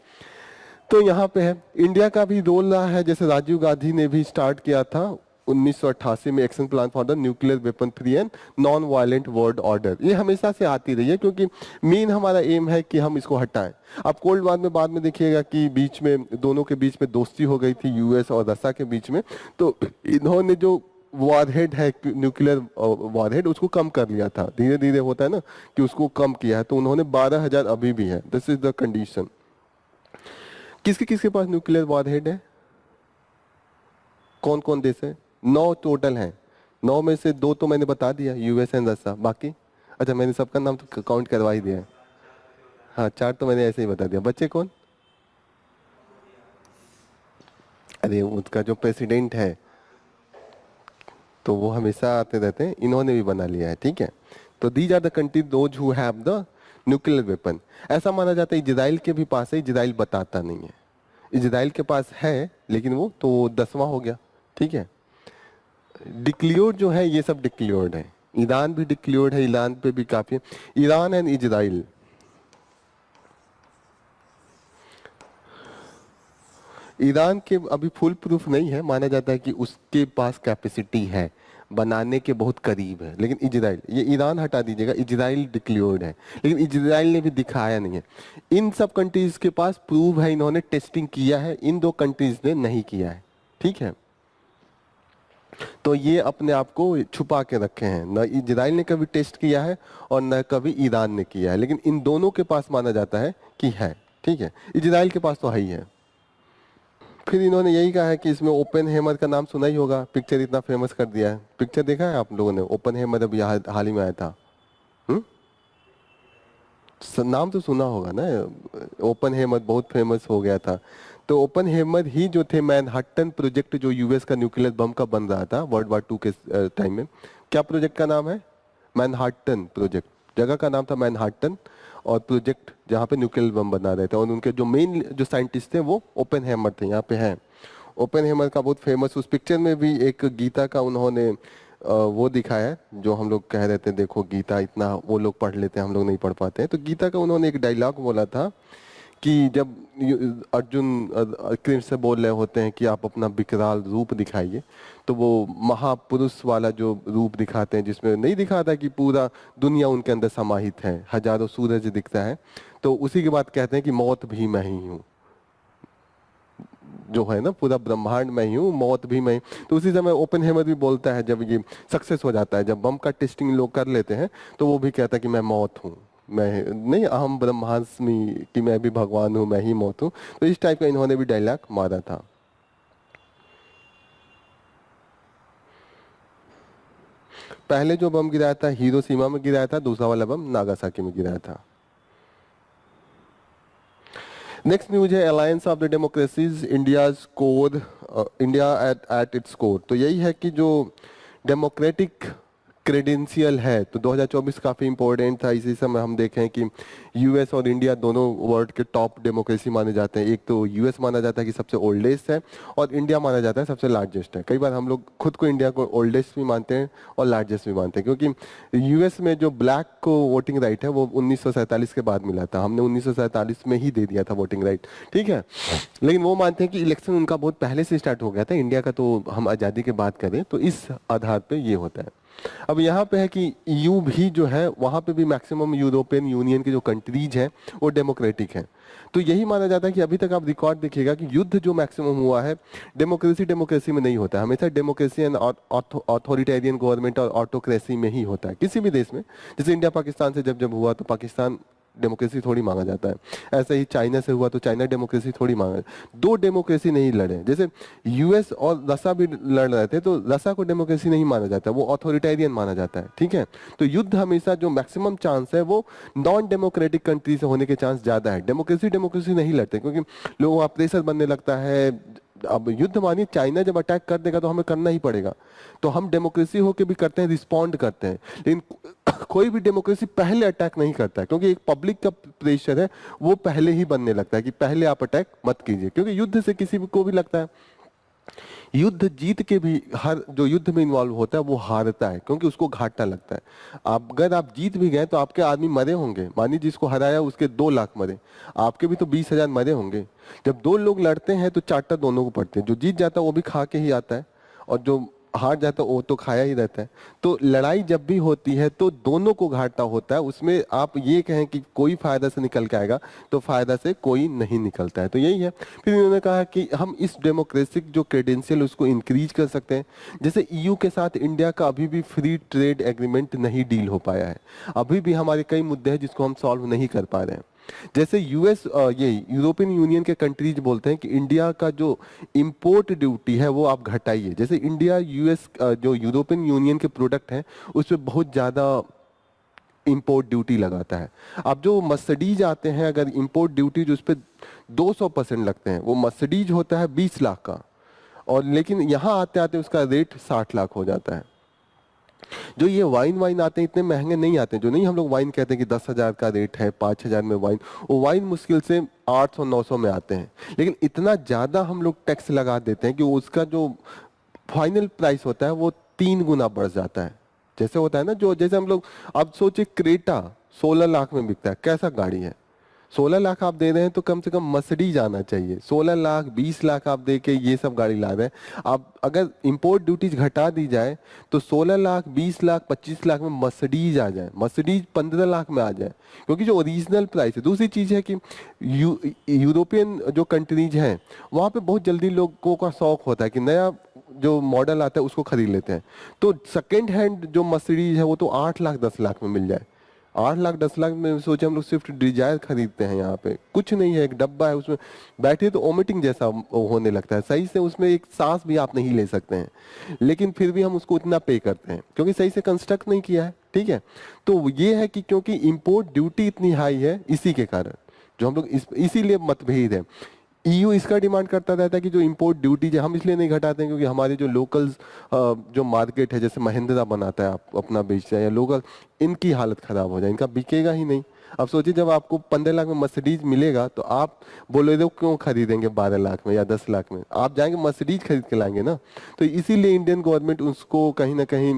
तो यहाँ पे है इंडिया का भी रोल रहा है। जैसे राजीव गांधी ने भी स्टार्ट किया था 1988 में action plan for the nuclear weapon free and non violent world order. ये हमेशा से आती रही है क्योंकि मेन हमारा एम है कि हम इसको हटाएं। अब कोल्ड वार में बाद में देखिएगा कि बीच में दोनों के बीच में दोस्ती हो गई थी यूएस और रसा के बीच में, तो इन्होंने जो वॉरहेड है न्यूक्लियर वॉरहेड उसको कम कर लिया था। धीरे धीरे होता है ना कि उसको कम किया है, तो उन्होंने 12,000 अभी भी है। This is the condition. किसके किसके पास न्यूक्लियर वॉरहेड है, कौन कौन देश है? 9 टोटल हैं। 9 में से 2 तो मैंने बता दिया, यूएस एंड रसा। बाकी अच्छा मैंने सबका नाम तो काउंट करवा ही दिया है। हाँ 4 तो मैंने ऐसे ही बता दिया। बच्चे कौन? अरे उसका जो प्रेसिडेंट है तो वो हमेशा आते रहते हैं, इन्होंने भी बना लिया है, ठीक है। तो these are the country those who have the nuclear weapon. ऐसा माना जाता है इजराइल के भी पास है, इजराइल बताता नहीं है। इजराइल के पास है लेकिन वो तो 10वां हो गया, ठीक है। डिक्लियर्ड जो है ये सब डिक्लियर्ड है। ईरान भी डिक्लियर्ड है, ईरान पे भी काफी। ईरान एंड इजराइल, ईरान के अभी फुल प्रूफ नहीं है, माना जाता है कि उसके पास कैपेसिटी है, बनाने के बहुत करीब है। लेकिन इजराइल, ये ईरान हटा दीजिएगा, इजराइल डिक्लेयर्ड है, लेकिन इजराइल ने भी दिखाया नहीं है। इन सब कंट्रीज के पास प्रूव है, इन्होंने टेस्टिंग किया है, इन 2 कंट्रीज ने नहीं किया है, ठीक है। तो ये अपने आप को छुपा के रखे हैं, न इजराइल ने कभी टेस्ट किया है और न कभी ईरान ने किया है, लेकिन इन दोनों के पास माना जाता है कि है, ठीक है। इजराइल के पास तो है ही है। फिर इन्होंने यही कहा है कि इसमें ओपन हेमर का नाम सुना ही होगा, पिक्चर इतना फेमस कर दिया है। पिक्चर देखा है आप लोगों ने? ओपन हेमर अभी हाल ही में आया था। नाम तो सुना होगा ना, ओपन हेमर बहुत फेमस हो गया था। तो ओपन हेमर ही जो थे मैनहट्टन प्रोजेक्ट, जो यूएस का न्यूक्लियर बम का बन रहा था वर्ल्ड वार 2 के टाइम में। क्या प्रोजेक्ट का नाम है? मैनहाटन प्रोजेक्ट, जगह का नाम था मैनहाटन, और प्रोजेक्ट जहाँ पे न्यूक्लियर बम बना रहे थे, और उनके जो मेन जो साइंटिस्ट थे वो ओपेनहेमर थे, यहाँ पे हैं। ओपेनहेमर का बहुत फेमस, उस पिक्चर में भी एक गीता का उन्होंने वो दिखाया है, जो हम लोग कह रहे थे देखो गीता इतना वो लोग पढ़ लेते हैं, हम लोग नहीं पढ़ पाते हैं। तो गीता का उन्होंने एक डायलॉग बोला था कि जब अर्जुन कृष्ण से बोल रहे होते हैं कि आप अपना विकराल रूप दिखाइए, तो वो महापुरुष वाला जो रूप दिखाते हैं, जिसमें नहीं दिखाता कि पूरा दुनिया उनके अंदर समाहित है, हजारों सूरज दिखता है, तो उसी के बाद कहते हैं कि मौत भी मैं ही हूँ, जो है ना पूरा ब्रह्मांड में ही हूँ, मौत भी मैं। तो उसी समय ओपेनहेमर भी बोलता है, जब ये सक्सेस हो जाता है, जब बम का टेस्टिंग लोग कर लेते हैं, तो वो भी कहता है कि मैं मौत हूँ, मैं नहीं, अहम ब्रह्मास्मि, कि मैं भी भगवान हूँ, मैं ही मौत हूँ। तो इस टाइप का इन्होंने भी डायलॉग मारा था। पहले जो बम गिराया था हिरोशिमा में गिराया था, दूसरा वाला बम नागासाकी में गिराया था। नेक्स्ट न्यूज है alliance of the democracies India's core, India at its core. तो यही है कि जो डेमोक्रेटिक क्रेडेंशियल है, तो 2024 काफ़ी इंपॉर्टेंट था। इसी समय हम देखें कि यूएस और इंडिया दोनों वर्ल्ड के टॉप डेमोक्रेसी माने जाते हैं। एक तो यूएस माना जाता है कि सबसे ओल्डेस्ट है, और इंडिया माना जाता है सबसे लार्जेस्ट है। कई बार हम लोग खुद को इंडिया को ओल्डेस्ट भी मानते हैं और लार्जेस्ट भी मानते हैं, क्योंकि यूएस में जो ब्लैक को वोटिंग राइट है वो 1947 के बाद मिला था, हमने 1947 में ही दे दिया था वोटिंग राइट, ठीक है। लेकिन वो मानते हैं कि इलेक्शन उनका बहुत पहले से स्टार्ट हो गया था, इंडिया का तो हम आज़ादी के बाद करें, तो इस आधार पर ये होता है। अब यहाँ पे है कि ईयू भी जो है, वहाँ पे भी मैक्सिमम यूरोपियन यूनियन के जो कंट्रीज हैं वो डेमोक्रेटिक हैं। तो यही माना जाता है कि अभी तक आप रिकॉर्ड देखिएगा कि युद्ध जो मैक्सिमम हुआ है डेमोक्रेसी में नहीं होता है, हमेशा डेमोक्रेसी एंड ऑथोरिटेरियन गवर्नमेंट और ऑटोक्रेसी में ही होता है किसी भी देश में। जैसे इंडिया पाकिस्तान से जब जब हुआ तो पाकिस्तान डेमोक्रेसी थोड़ी मांगा जाता है, ऐसे ही चाइना से हुआ तो चाइना डेमोक्रेसी थोड़ी मांगा। दो डेमोक्रेसी नहीं लड़े, जैसे यूएस और रसा भी लड़ रहे थे, तो रसा को डेमोक्रेसी नहीं माना जाता, वो ऑथोरिटेरियन माना जाता है, ठीक है। तो युद्ध हमेशा जो मैक्सिमम चांस है वो नॉन डेमोक्रेटिक कंट्री से होने के चांस ज्यादा है। डेमोक्रेसी नहीं लड़ते, क्योंकि लोगों का प्रेशर बनने लगता है। अब युद्ध मानिए चाइना जब अटैक कर देगा तो हमें करना ही पड़ेगा, तो हम डेमोक्रेसी होके भी करते हैं, रिस्पॉन्ड करते हैं। लेकिन कोई भी डेमोक्रेसी पहले अटैक नहीं करता है, क्योंकि एक पब्लिक का प्रेशर है, वो पहले ही बनने लगता है कि पहले आप अटैक मत कीजिए। क्योंकि युद्ध से किसी को भी लगता है, युद्ध जीत के भी हर जो युद्ध में इन्वॉल्व होता है वो हारता है, क्योंकि उसको घाटा लगता है। अगर आप जीत भी गए तो आपके आदमी मरे होंगे, मानिए जिसको हराया उसके 2 लाख मरे, आपके भी तो 20,000 मरे होंगे। जब 2 लोग लड़ते हैं तो चार्टर दोनों को पड़ते हैं, जो जीत जाता है वो भी खा के ही आता है, और जो हार जाता है वो तो खाया ही रहता है। तो लड़ाई जब भी होती है तो दोनों को घाटा होता है, उसमें आप ये कहें कि कोई फायदा से निकल के आएगा तो फायदा से कोई नहीं निकलता है। तो यही है। फिर इन्होंने कहा कि हम इस डेमोक्रेटिक जो क्रेडेंशियल उसको इंक्रीज कर सकते हैं। जैसे ईयू के साथ इंडिया का अभी भी फ्री ट्रेड एग्रीमेंट नहीं डील हो पाया है, अभी भी हमारे कई मुद्दे हैं जिसको हम सॉल्व नहीं कर पा रहे हैं। जैसे यूएस, ये यूरोपियन यूनियन के कंट्रीज बोलते हैं कि इंडिया का जो इंपोर्ट ड्यूटी है वो आप घटाइए। जैसे इंडिया यूएस जो यूरोपियन यूनियन के प्रोडक्ट हैं उस पर बहुत ज़्यादा इंपोर्ट ड्यूटी लगाता है। अब जो मर्सिडीज आते हैं, अगर इंपोर्ट ड्यूटी जो उस पर 200% लगते हैं, वो मर्सिडीज होता है 20 लाख का, और लेकिन यहाँ आते आते उसका रेट 60 लाख हो जाता है। जो ये वाइन आते हैं इतने महंगे नहीं आते, जो नहीं हम लोग वाइन कहते हैं कि 10,000 का रेट है, 5,000 में वाइन, वो वाइन मुश्किल से 800-900 में आते हैं। लेकिन इतना ज़्यादा हम लोग टैक्स लगा देते हैं कि उसका जो फाइनल प्राइस होता है वो 3 गुना बढ़ जाता है। जैसे होता है ना, जो जैसे हम लोग, अब सोचिए क्रेटा 16 लाख में बिकता है, कैसा गाड़ी है, 16 लाख आप दे रहे हैं तो कम से कम मर्सिडीज आना चाहिए। 16 लाख 20 लाख आप दे के ये सब गाड़ी ला रहे हैं। आप अगर इंपोर्ट ड्यूटीज घटा दी जाए तो 16 लाख 20 लाख 25 लाख में मर्सिडीज आ जाए, मर्सिडीज 15 लाख में आ जाए, क्योंकि जो ओरिजिनल प्राइस है। दूसरी चीज़ है कि यूरोपियन जो कंट्रीज हैं वहाँ पे बहुत जल्दी लोगों का शौक होता है कि नया जो मॉडल आता है उसको खरीद लेते हैं। तो सेकेंड हैंड जो मर्सिडीज है वो तो 8 लाख 10 लाख में मिल जाए। 8 लाख 10 लाख में सोचे हम लोग स्विफ्ट डिजायर खरीदते हैं, यहाँ पे कुछ नहीं है, एक डब्बा है, उसमें बैठे तो वोमिटिंग जैसा होने लगता है, सही से उसमें एक सांस भी आप नहीं ले सकते हैं। लेकिन फिर भी हम उसको उतना पे करते हैं क्योंकि सही से कंस्ट्रक्ट नहीं किया है, ठीक है। तो ये है कि क्योंकि इंपोर्ट ड्यूटी इतनी हाई है, इसी के कारण जो हम लोग इसीलिए मतभेद है। ईयू इसका डिमांड करता रहता है कि जो इंपोर्ट ड्यूटीज है हम इसलिए नहीं घटाते हैं क्योंकि हमारे जो लोकल जो मार्केट है, जैसे महिंद्रा बनाता है, आप अपना बेचता है या लोकल, इनकी हालत खराब हो जाए, इनका बिकेगा ही नहीं। अब सोचिए जब आपको 15 लाख में मर्सिडीज मिलेगा तो आप बोलोगे क्यों खरीदेंगे 12 लाख में या 10 लाख में, आप जाएंगे मर्सिडीज खरीद के लाएंगे ना। तो इसीलिए इंडियन गवर्नमेंट उसको कहीं ना कहीं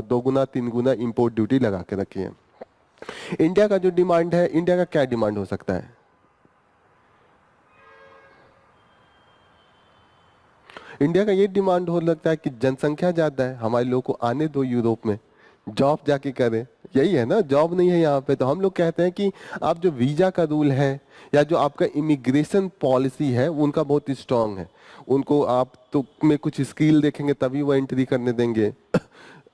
2 गुना 3 गुना इंपोर्ट ड्यूटी लगा के रखी है। इंडिया का जो डिमांड है, इंडिया का क्या डिमांड हो सकता है? इंडिया का ये डिमांड हो लगता है कि जनसंख्या ज्यादा है, हमारे लोगों को आने दो यूरोप में, जॉब जाके करें। यही है ना, जॉब नहीं है यहाँ पे, तो हम लोग कहते हैं कि आप जो वीजा का रूल है या जो आपका इमिग्रेशन पॉलिसी है वो उनका बहुत स्ट्रांग है। उनको आप तो में कुछ स्किल देखेंगे तभी वो एंट्री करने देंगे।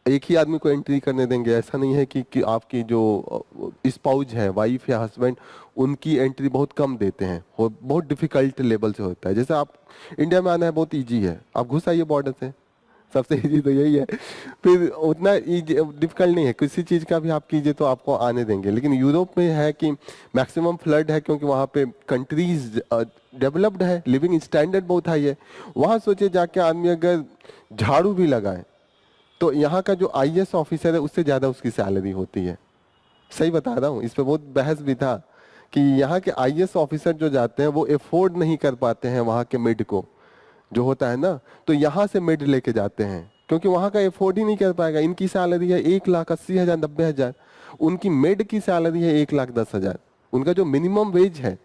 एक ही आदमी को एंट्री करने देंगे, ऐसा नहीं है कि आपकी जो स्पाउज है, वाइफ या हस्बैंड, उनकी एंट्री बहुत कम देते हैं, बहुत डिफिकल्ट लेवल से होता है। जैसे आप इंडिया में आना है बहुत इजी है, आप घुस आइए बॉर्डर से, सबसे इजी तो यही है। फिर उतना डिफिकल्ट नहीं है, किसी चीज का भी आप कीजिए तो आपको आने देंगे। लेकिन यूरोप में है कि मैक्सिमम फ्लड है क्योंकि वहाँ पे कंट्रीज डेवलप्ड है, लिविंग स्टैंडर्ड बहुत हाई है। वहाँ सोचिए जाके आदमी अगर झाड़ू भी लगाए तो यहाँ का जो आईएएस ऑफिसर है उससे ज्यादा उसकी सैलरी होती है। सही बता रहा हूँ, इस पे बहुत बहस भी था कि यहाँ के आईएएस ऑफिसर जो जाते हैं वो अफोर्ड नहीं कर पाते हैं वहाँ के मिड को, जो होता है ना, तो यहाँ से मिड लेके जाते हैं क्योंकि वहाँ का अफोर्ड ही नहीं कर पाएगा। इनकी सैलरी है 1,80,000 90,000, उनकी मिड की सैलरी है 1,10,000, उनका जो मिनिमम वेज है,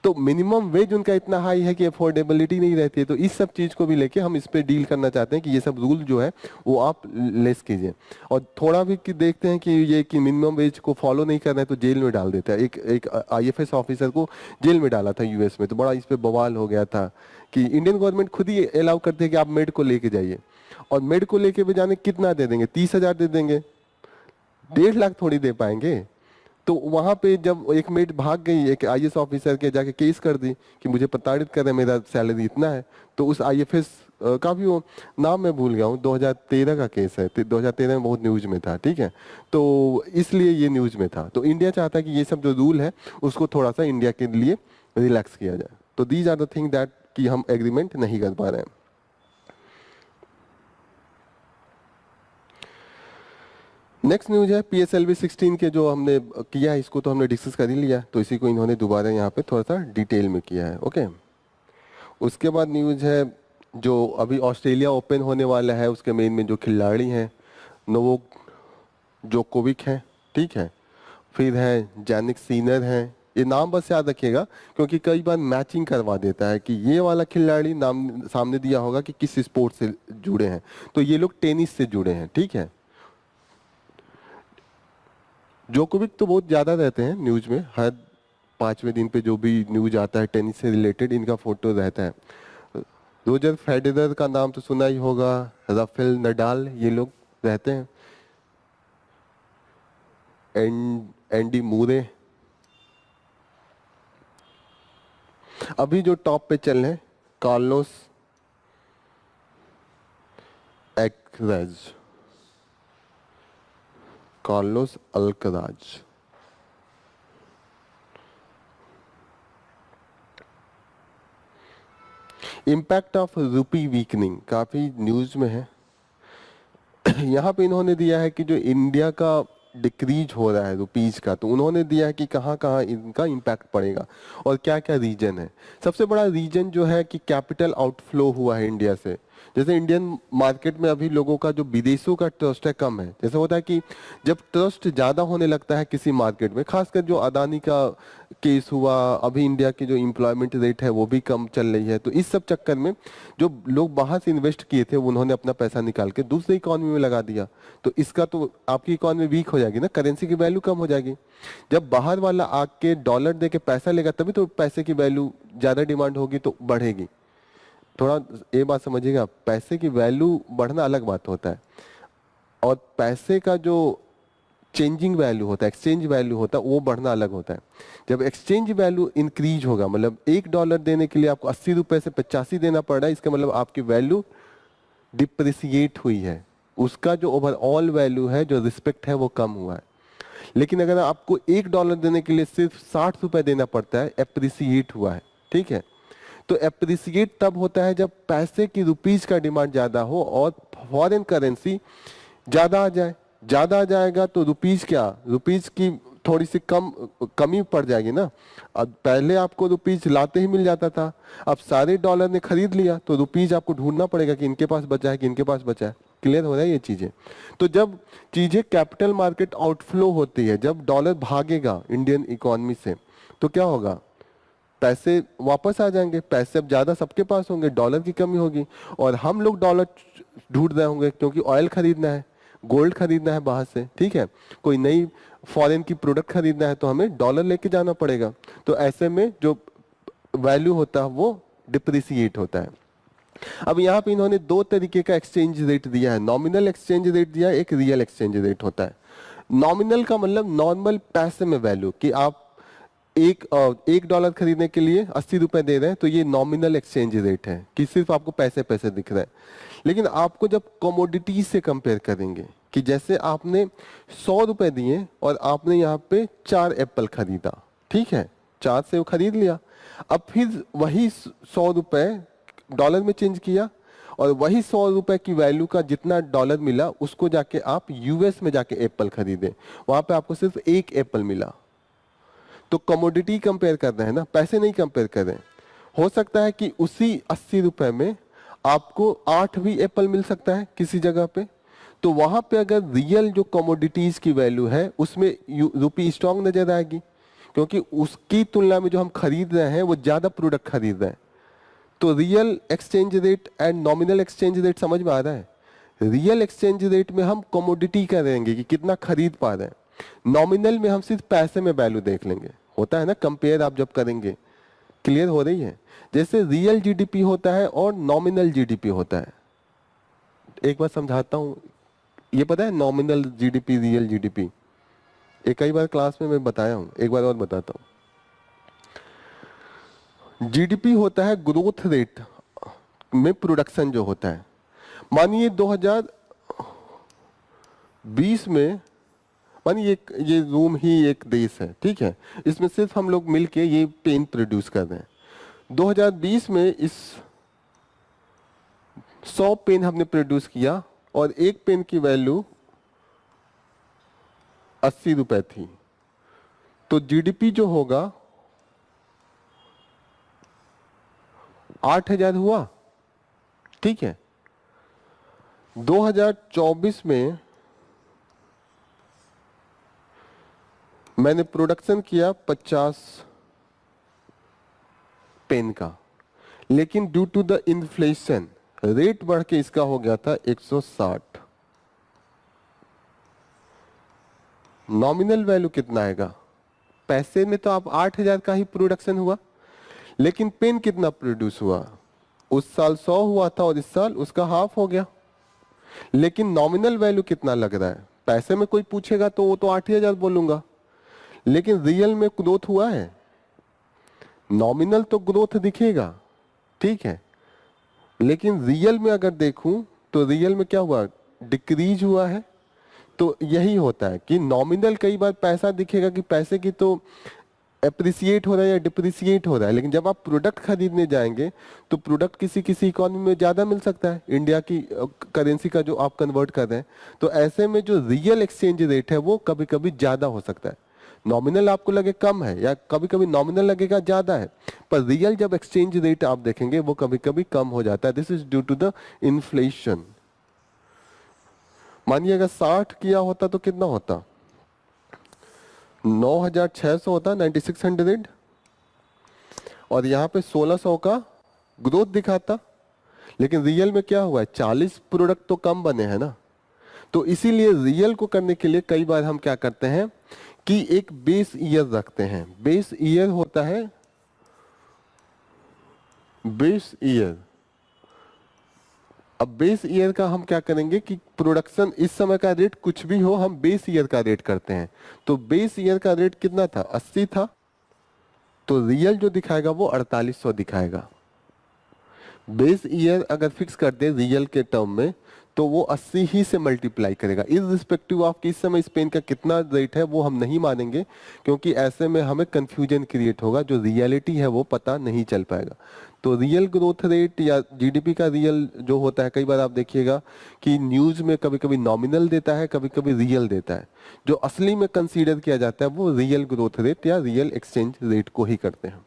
तो मिनिमम वेज उनका इतना हाई है कि अफोर्डेबिलिटी नहीं रहती है। तो इस सब चीज को भी लेके हम इस पे डील करना चाहते हैं कि ये सब रूल जो है वो आप लेस कीजिए। और थोड़ा भी कि देखते हैं कि ये कि मिनिमम वेज को फॉलो नहीं कर रहे हैं तो जेल में डाल देता है। एक आईएफएस ऑफिसर को जेल में डाला था यूएस में, तो बड़ा इस पे बवाल हो गया था कि इंडियन गवर्नमेंट खुद ही अलाउ करते हैं कि आप मेड को लेके जाइए, और मेड को लेके भी जाने कितना दे देंगे, 30,000 दे देंगे, 1.5 लाख थोड़ी दे पाएंगे। तो वहां पे जब एक मेट भाग गई, एक आईएएस ऑफिसर के जाके केस कर दी कि मुझे प्रताड़ित कर रहे हैं, मेरा सैलरी इतना है, तो उस आईएफएस का भी वो नाम मैं भूल गया हूँ, 2013 का केस है, 2013 में बहुत न्यूज में था, ठीक है, तो इसलिए ये न्यूज में था। तो इंडिया चाहता है कि ये सब जो रूल है उसको थोड़ा सा इंडिया के लिए रिलैक्स किया जाए। तो these are the thing that कि हम एग्रीमेंट नहीं कर पा रहे हैं। नेक्स्ट न्यूज है PSLV 16 के, जो हमने किया है इसको तो हमने डिस्कस कर ही लिया, तो इसी को इन्होंने दोबारा यहाँ पे थोड़ा सा डिटेल में किया है। ओके, उसके बाद न्यूज है जो अभी ऑस्ट्रेलिया ओपन होने वाला है, उसके मेन में जो खिलाड़ी हैं नोवाक जोकोविक हैं, ठीक है, फिर है जानिक सिनर हैं। ये नाम बस याद रखिएगा क्योंकि कई बार मैचिंग करवा देता है कि ये वाला खिलाड़ी नाम सामने दिया होगा कि किस स्पोर्ट से जुड़े हैं, तो ये लोग टेनिस से जुड़े हैं, ठीक है। जोकोविक तो बहुत ज्यादा रहते हैं न्यूज में, हर 5वें दिन पे जो भी न्यूज आता है टेनिस से रिलेटेड इनका फोटो रहता है। रोजर फेडरर का नाम तो सुना ही होगा, राफेल नडाल, ये लोग रहते हैं, एंडी मूरे। अभी जो टॉप पे चल रहे हैं Carlos Alcaraz, Carlos Alcaraz. Impact of रूपी वीकनिंग काफी न्यूज में है। यहाँ पे इन्होंने दिया है कि जो इंडिया का डिक्रीज हो रहा है रुपीज का, तो उन्होंने दिया है कि कहाँ कहाँ इनका इम्पैक्ट पड़ेगा और क्या क्या रीजन है। सबसे बड़ा रीजन जो है कि कैपिटल आउटफ्लो हुआ है इंडिया से। जैसे इंडियन मार्केट में अभी लोगों का जो विदेशों का ट्रस्ट है कम है। जैसे होता है कि जब ट्रस्ट ज्यादा होने लगता है किसी मार्केट में, खासकर जो अदानी का केस हुआ, अभी इंडिया की जो एम्प्लॉयमेंट रेट है वो भी कम चल रही है, तो इस सब चक्कर में जो लोग बाहर से इन्वेस्ट किए थे उन्होंने अपना पैसा निकाल के दूसरी इकोनॉमी में लगा दिया, तो इसका तो आपकी इकोनॉमी वीक हो जाएगी ना, करेंसी की वैल्यू कम हो जाएगी। जब बाहर वाला आके डॉलर दे के पैसा लेगा तभी तो पैसे की वैल्यू ज्यादा डिमांड होगी तो बढ़ेगी। थोड़ा ये बात समझिएगा, पैसे की वैल्यू बढ़ना अलग बात होता है और पैसे का जो चेंजिंग वैल्यू होता है, एक्सचेंज वैल्यू होता है, वो बढ़ना अलग होता है। जब एक्सचेंज वैल्यू इंक्रीज होगा, मतलब $1 देने के लिए आपको 80 रुपए से 85 देना पड़ रहा है, इसका मतलब आपकी वैल्यू डिप्रिसिएट हुई है, उसका जो ओवरऑल वैल्यू है, जो रिस्पेक्ट है, वो कम हुआ है। लेकिन अगर आपको $1 देने के लिए सिर्फ 60 रुपए देना पड़ता है, एप्रिसिएट हुआ है, ठीक है। तो एप्रिसिएट तब होता है जब पैसे की रुपीज का डिमांड ज्यादा हो और फॉरेन करेंसी ज्यादा आ जाए। ज्यादा आ जाएगा तो रुपीज क्या, रुपीज की थोड़ी सी कमी पड़ जाएगी ना। अब पहले आपको रुपीज लाते ही मिल जाता था, अब सारे डॉलर ने खरीद लिया तो रुपीज आपको ढूंढना पड़ेगा कि इनके पास बचा है कि इनके पास बचा है। क्लियर हो रहा है ये चीजें। तो जब चीजें कैपिटल मार्केट आउटफ्लो होती है, जब डॉलर भागेगा इंडियन इकोनॉमी से, तो क्या होगा, पैसे वापस आ जाएंगे। पैसे अब ज्यादा सबके पास होंगे, डॉलर की कमी होगी और हम लोग डॉलर ढूंढ रहे होंगे क्योंकि ऑयल खरीदना है, गोल्ड खरीदना है बाहर से, ठीक है, कोई नई फॉरेन की प्रोडक्ट खरीदना है तो हमें डॉलर लेके जाना पड़ेगा। तो ऐसे में जो वैल्यू होता है वो डिप्रिसिएट होता है। अब यहाँ पे इन्होंने दो तरीके का एक्सचेंज रेट दिया है, नॉमिनल एक्सचेंज रेट दिया है, एक रियल एक्सचेंज रेट होता है। नॉमिनल का मतलब नॉर्मल पैसे में वैल्यू, कि आप एक डॉलर खरीदने के लिए 80 रुपए दे रहे हैं, तो ये नॉमिनल एक्सचेंज रेट है कि सिर्फ आपको पैसे पैसे दिख रहे हैं। लेकिन आपको जब कमोडिटी से कंपेयर करेंगे कि जैसे आपने 100 रुपए दिए और आपने यहाँ पे 4 एप्पल खरीदा, ठीक है, 4 सेब खरीद लिया, अब फिर वही 100 रुपए डॉलर में चेंज किया और वही 100 रुपए की वैल्यू का जितना डॉलर मिला उसको जाके आप यूएस में जाके एप्पल खरीदे, वहां पे आपको सिर्फ एक एप्पल मिला। तो कमोडिटी कंपेयर कर रहे हैं ना, पैसे नहीं कंपेयर कर रहे हैं। हो सकता है कि उसी 80 रुपए में आपको 8 भी एप्पल मिल सकता है किसी जगह पे। तो वहां पे अगर रियल जो कमोडिटीज की वैल्यू है उसमें रुपी स्ट्रांग नजर आएगी, क्योंकि उसकी तुलना में जो हम खरीद रहे हैं वो ज्यादा प्रोडक्ट खरीद रहे हैं। तो real exchange rate and nominal exchange rate समझ में आ रहा है। रियल एक्सचेंज रेट में हम कमोडिटी करेंगे कि कितना खरीद पा रहे हैं, नॉमिनल में हम सिर्फ पैसे में वैल्यू देख लेंगे। होता है ना कंपेयर आप जब करेंगे। क्लियर हो रही है। जैसे रियल जीडीपी होता है और नॉमिनल जीडीपी होता है। एक बार समझाता हूं, ये पता है नॉमिनल जीडीपी रियल जीडीपी, एक कई बार क्लास में मैं बताया हूं, एक बार और बताता हूं। जीडीपी होता है ग्रोथ रेट में प्रोडक्शन जो होता है। मानिए 2020 में, मानिए ये रूम ही एक देश है, ठीक है, इसमें सिर्फ हम लोग मिलके ये पेन प्रोड्यूस कर रहे हैं। 2020 में इस 100 पेन हमने प्रोड्यूस किया और एक पेन की वैल्यू 80 रुपए थी। तो जीडीपी जो होगा 8000 हुआ, ठीक है। 2024 में मैंने प्रोडक्शन किया 50 पेन का, लेकिन due to the inflation rate बढ़ के इसका हो गया था 160। नॉमिनल वैल्यू कितना आएगा, पैसे में तो आप 8000 का ही प्रोडक्शन हुआ, लेकिन पेन कितना प्रोड्यूस हुआ, उस साल 100 हुआ था और इस साल उसका हाफ हो गया। लेकिन नॉमिनल वैल्यू कितना लग रहा है, पैसे में कोई पूछेगा तो वो तो 8000 बोलूंगा, लेकिन रियल में ग्रोथ हुआ है। नॉमिनल तो ग्रोथ दिखेगा, ठीक है, लेकिन रियल में अगर देखूं तो रियल में क्या हुआ, डिक्रीज हुआ है। तो यही होता है कि नॉमिनल कई बार पैसा दिखेगा कि पैसे की तो एप्रिसिएट हो रहा है या डिप्रिसिएट हो रहा है, लेकिन जब आप प्रोडक्ट खरीदने जाएंगे तो प्रोडक्ट किसी किसी इकोनॉमी में ज्यादा मिल सकता है इंडिया की करेंसी का जो आप कन्वर्ट कर रहे हैं। तो ऐसे में जो रियल एक्सचेंज रेट है वो कभी कभी ज्यादा हो सकता है। नॉमिनल आपको लगे कम है या कभी कभी नॉमिनल लगेगा ज्यादा है, पर रियल जब एक्सचेंज रेट आप देखेंगे वो कभी कभी कम हो जाता है। This is due to the inflation. मानिए अगर 60 किया होता तो कितना होता, 9600 होता, 9600, और यहाँ पे 1600 का ग्रोथ दिखाता, लेकिन रियल में क्या हुआ है, 40 प्रोडक्ट तो कम बने हैं ना। तो इसीलिए रियल को करने के लिए कई बार हम क्या करते हैं कि एक बेस ईयर रखते हैं। बेस ईयर होता है, बेस ईयर। अब बेस ईयर का हम क्या करेंगे कि प्रोडक्शन इस समय का रेट कुछ भी हो, हम बेस ईयर का रेट करते हैं। तो बेस ईयर का रेट कितना था, 80 था, तो रियल जो दिखाएगा वो 4800 दिखाएगा। बेस ईयर अगर फिक्स कर दे रियल के टर्म में तो वो 80 ही से मल्टीप्लाई करेगा, इररिस्पेक्टिव ऑफ कि इस समय स्पेन का कितना रेट है वो हम नहीं मानेंगे, क्योंकि ऐसे में हमें कंफ्यूजन क्रिएट होगा, जो रियलिटी है वो पता नहीं चल पाएगा। तो रियल ग्रोथ रेट या जीडीपी का रियल जो होता है, कई बार आप देखिएगा कि न्यूज में कभी कभी नॉमिनल देता है, कभी कभी रियल देता है। जो असली में कंसीडर किया जाता है वो रियल ग्रोथ रेट या रियल एक्सचेंज रेट को ही करते हैं।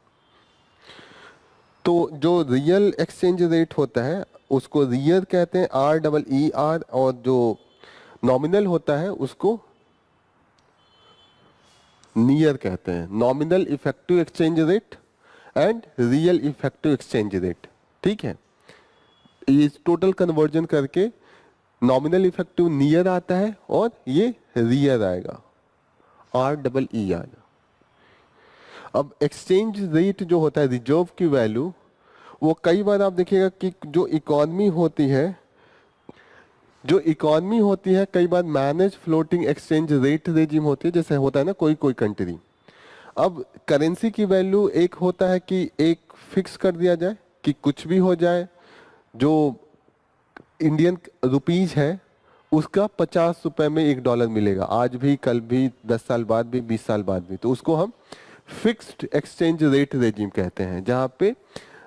तो जो रियल एक्सचेंज रेट होता है उसको रियल कहते हैं, REER, और जो नॉमिनल होता है उसको नियर कहते हैं। Nominal effective exchange rate and real effective exchange rate, ठीक है। ये टोटल कन्वर्जन करके नॉमिनल इफेक्टिव नियर आता है और ये रियल आएगा, REER। अब एक्सचेंज रेट जो होता है, रिजर्व की वैल्यू, वो कई बार आप देखिएगा कि जो इकोनॉमी होती है कई बार manage floating exchange rate regime होती है, जैसे होता है ना कोई कोई कंट्री। अब करेंसी की वैल्यू एक होता है कि एक फिक्स कर दिया जाए कि कुछ भी हो जाए, जो इंडियन रुपीज है उसका 50 रुपए में $1 मिलेगा, आज भी, कल भी, 10 साल बाद भी, 20 साल बाद भी। तो उसको हम फिक्स्ड एक्सचेंज रेट रेजिम कहते हैं, जहाँ पे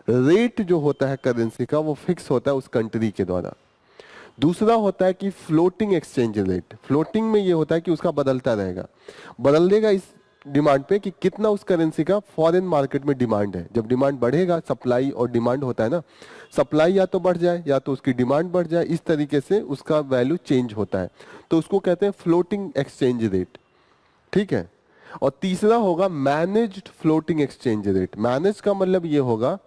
रेट जो होता है करेंसी का वो फिक्स होता है उस कंट्री के द्वारा। दूसरा होता है कि फ्लोटिंग एक्सचेंज रेट। फ्लोटिंग में ये होता है कि उसका बदलता रहेगा, बदल देगा इस डिमांड पे कि कितना उस करेंसी का फॉरेन मार्केट में डिमांड है। जब डिमांड बढ़ेगा, सप्लाई और डिमांड होता है ना, सप्लाई या तो बढ़ जाए या तो उसकी डिमांड बढ़ जाए, इस तरीके से उसका वैल्यू चेंज होता है। तो उसको कहते हैं फ्लोटिंग एक्सचेंज रेट, ठीक है। और तीसरा होगा managed floating exchange rate. Manage का मतलब ये होगा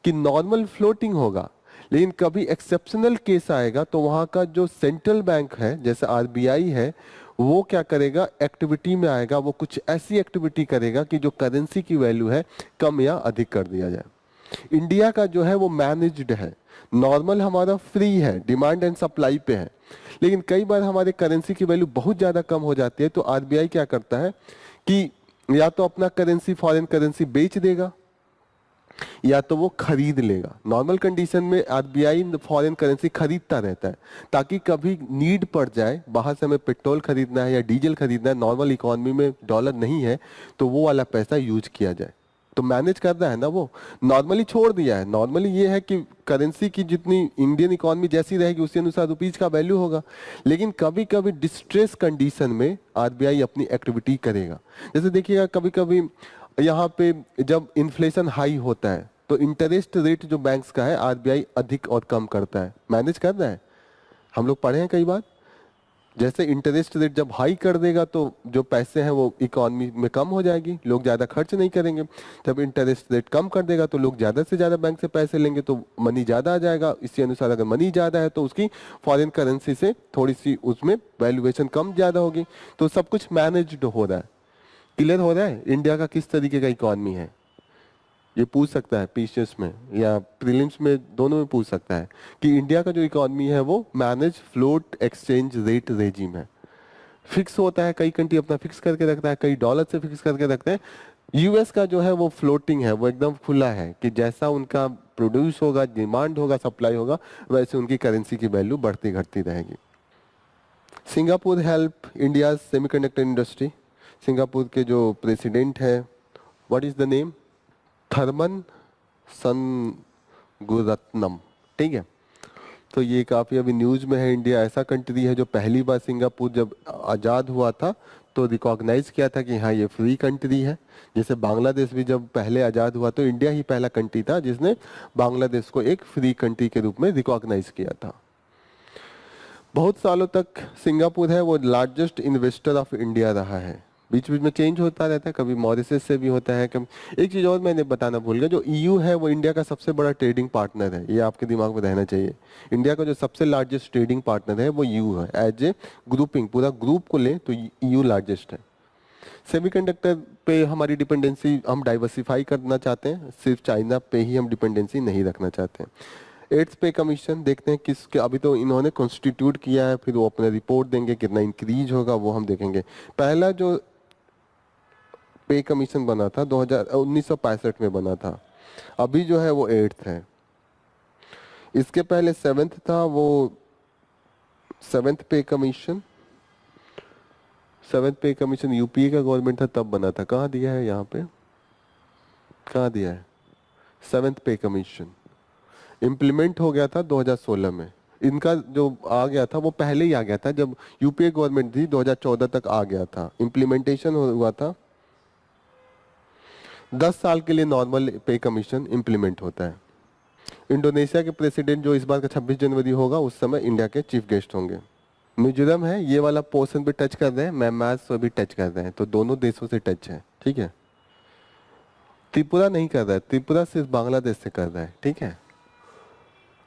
कि नॉर्मल फ्लोटिंग होगा, लेकिन कभी एक्सेप्शनल केस आएगा तो वहां का जो सेंट्रल बैंक है, जैसे RBI है, वो क्या करेगा, एक्टिविटी में आएगा, वो कुछ ऐसी एक्टिविटी करेगा कि जो करेंसी की वैल्यू है कम या अधिक कर दिया जाए। इंडिया का जो है वो मैनेज्ड है, नॉर्मल हमारा फ्री है, डिमांड एंड सप्लाई पे है, लेकिन कई बार हमारे करेंसी की वैल्यू बहुत ज्यादा कम हो जाती है, तो RBI क्या करता है कि या तो अपना करेंसी, फॉरेन करेंसी बेच देगा या तो वो खरीद लेगा। नॉर्मल कंडीशन में RBI फॉरेन करेंसी खरीदता रहता है, ताकि कभी नीड पड़ जाए, बाहर से हमें पेट्रोल खरीदना है या डीजल खरीदना है, नॉर्मल इकोनॉमी में डॉलर नहीं है, तो वो वाला पैसा यूज किया जाए। तो मैनेज कर रहा है ना, वो नॉर्मली छोड़ दिया है। नॉर्मली ये है कि करेंसी की जितनी इंडियन इकोनॉमी जैसी रहेगी उसी अनुसार रुपीज का वैल्यू होगा, लेकिन कभी कभी डिस्ट्रेस कंडीशन में RBI अपनी एक्टिविटी करेगा। जैसे देखिएगा कभी कभी यहाँ पे जब इन्फ्लेशन हाई होता है तो इंटरेस्ट रेट जो बैंक्स का है RBI अधिक और कम करता है, मैनेज कर रहा है। हम लोग पढ़े हैं कई बार, जैसे इंटरेस्ट रेट जब हाई कर देगा तो जो पैसे हैं वो इकोनॉमी में कम हो जाएगी, लोग ज्यादा खर्च नहीं करेंगे। जब इंटरेस्ट रेट कम कर देगा तो लोग ज्यादा से ज्यादा बैंक से पैसे लेंगे, तो मनी ज्यादा आ जाएगा। इसी अनुसार अगर मनी ज्यादा है तो उसकी फॉरेन करेंसी से थोड़ी सी उसमें वैल्यूएशन कम ज्यादा होगी। तो सब कुछ मैनेज्ड हो रहा है। क्लियर हो रहा है इंडिया का किस तरीके का इकोनॉमी है? ये पूछ सकता है पीसीएस में या प्रीलिम्स में, दोनों में पूछ सकता है कि इंडिया का जो इकोनॉमी है वो manage float exchange rate regime है। फिक्स होता है, कई कंट्री अपना फिक्स करके रखता है, कई डॉलर से फिक्स करके रखते हैं। यूएस का जो है वो फ्लोटिंग है, वो एकदम खुला है कि जैसा उनका प्रोड्यूस होगा, डिमांड होगा, सप्लाई होगा, वैसे उनकी करेंसी की वैल्यू बढ़ती घटती रहेगी। Singapore help India semiconductor industry. Singapore के जो प्रेसिडेंट है, what is the name, Tharman Shanmugaratnam, ठीक है। तो ये काफी अभी न्यूज में है। इंडिया ऐसा कंट्री है जो पहली बार सिंगापुर जब आजाद हुआ था तो रिकॉग्नाइज किया था कि हाँ ये फ्री कंट्री है। जैसे बांग्लादेश भी जब पहले आजाद हुआ तो इंडिया ही पहला कंट्री था जिसने बांग्लादेश को एक फ्री कंट्री के रूप में रिकॉग्नाइज किया था। बहुत सालों तक सिंगापुर है वो लार्जेस्ट इन्वेस्टर ऑफ इंडिया रहा है। बीच बीच में चेंज होता रहता है, कभी मॉरिशस से भी होता है, कभी। एक चीज और मैंने बताना भूल गया, जो EU है वो इंडिया का सबसे बड़ा ट्रेडिंग पार्टनर है, ये आपके दिमाग में रहना चाहिए। इंडिया का जो सबसे लार्जेस्ट ट्रेडिंग पार्टनर है वो EU है। एज ए ग्रुपिंग, पूरा ग्रुप को ले तो EU लार्जेस्ट है। सेमीकंडक्टर पे हमारी डिपेंडेंसी हम डाइवर्सिफाई करना चाहते हैं, सिर्फ चाइना पे ही हम डिपेंडेंसी नहीं रखना चाहते हैं। एड्स पे कमीशन देखते हैं किसके, अभी तो इन्होंने कॉन्स्टिट्यूट किया है, फिर वो अपना रिपोर्ट देंगे, कितना इंक्रीज होगा वो हम देखेंगे। पहला जो पे कमीशन बना था 1965 में बना था, अभी जो है वो 8th है। इसके पहले 7th था, वो सेवेंथ पे कमीशन, सेवेंथ पे कमीशन यूपीए का गवर्नमेंट था तब बना था, कहाँ दिया है यहाँ पे, कहाँ दिया है? सेवेंथ पे कमीशन इम्प्लीमेंट हो गया था 2016 में। इनका जो आ गया था वो पहले ही आ गया था, जब यूपीए गवर्नमेंट थी 2014 तक आ गया था। इम्प्लीमेंटेशन हुआ था 10 साल के लिए, नॉर्मल पे कमीशन इम्प्लीमेंट होता है। इंडोनेशिया के प्रेसिडेंट जो इस बार का 26 जनवरी होगा, उस समय इंडिया के चीफ गेस्ट होंगे। मिजोरम है, ये वाला पोर्शन पे टच कर रहे हैं, म्यांमार से भी टच कर रहे हैं, तो दोनों देशों से टच है, ठीक है। त्रिपुरा नहीं कर रहा है, त्रिपुरा सिर्फ बांग्लादेश से कर रहा है, ठीक है।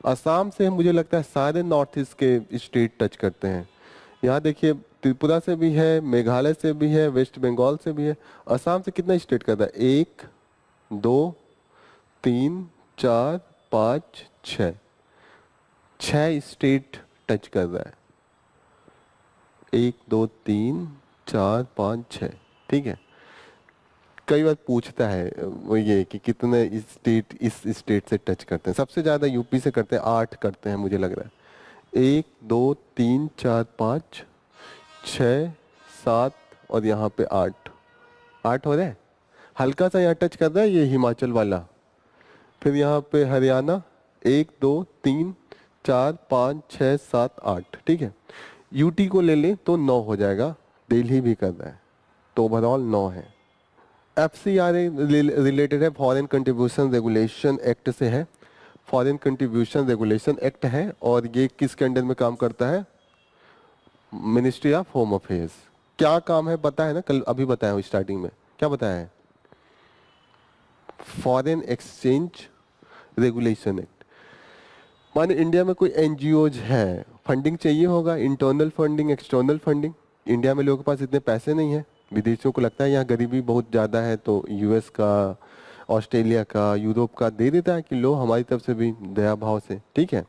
असम से मुझे लगता है सारे नॉर्थ ईस्ट के स्टेट टच करते हैं। यहाँ देखिए त्रिपुरा से भी है, मेघालय से भी है, वेस्ट बंगाल से भी है। असम से कितना स्टेट करता है? 1 2 3 4 5 6, 6 स्टेट टच कर रहा है। 1 2 3 4 5 6, ठीक है। कई बार पूछता है वो ये कि कितने स्टेट इस स्टेट से टच करते हैं। सबसे ज्यादा यूपी से करते हैं, 8 करते हैं मुझे लग रहा है। 1 2 3 4 5 6 7 और यहाँ पे 8, 8 हो रहे हैं। हल्का सा यहाँ टच कर रहा है ये हिमाचल वाला। फिर यहाँ पे हरियाणा 1 2 3 4 5 6 7 8, ठीक है। यूटी को ले ले तो 9 हो जाएगा, दिल्ली भी कर रहा है, तो ओवरऑल 9 है। एफसीआरए रिलेटेड है, फॉरेन कंट्रीब्यूशन रेगुलेशन एक्ट से है। फॉरेन कंट्रीब्यूशन रेगुलेशन एक्ट है और ये किसके अंडर में काम करता है? Ministry of home affairs. क्या काम है पता है ना, कल अभी बताया हूँ स्टार्टिंग में, क्या बताया है? Foreign exchange regulation act. माने इंडिया में कोई एनजीओज है, फंडिंग चाहिए होगा, internal funding, external funding. India में लोगों के पास इतने पैसे नहीं है, विदेशियों को लगता है यहाँ गरीबी बहुत ज़्यादा है, तो यूएस का, ऑस्ट्रेलिया का, यूरोप का दे देता है कि लो हमारी तरफ से भी दया भाव से, ठीक है।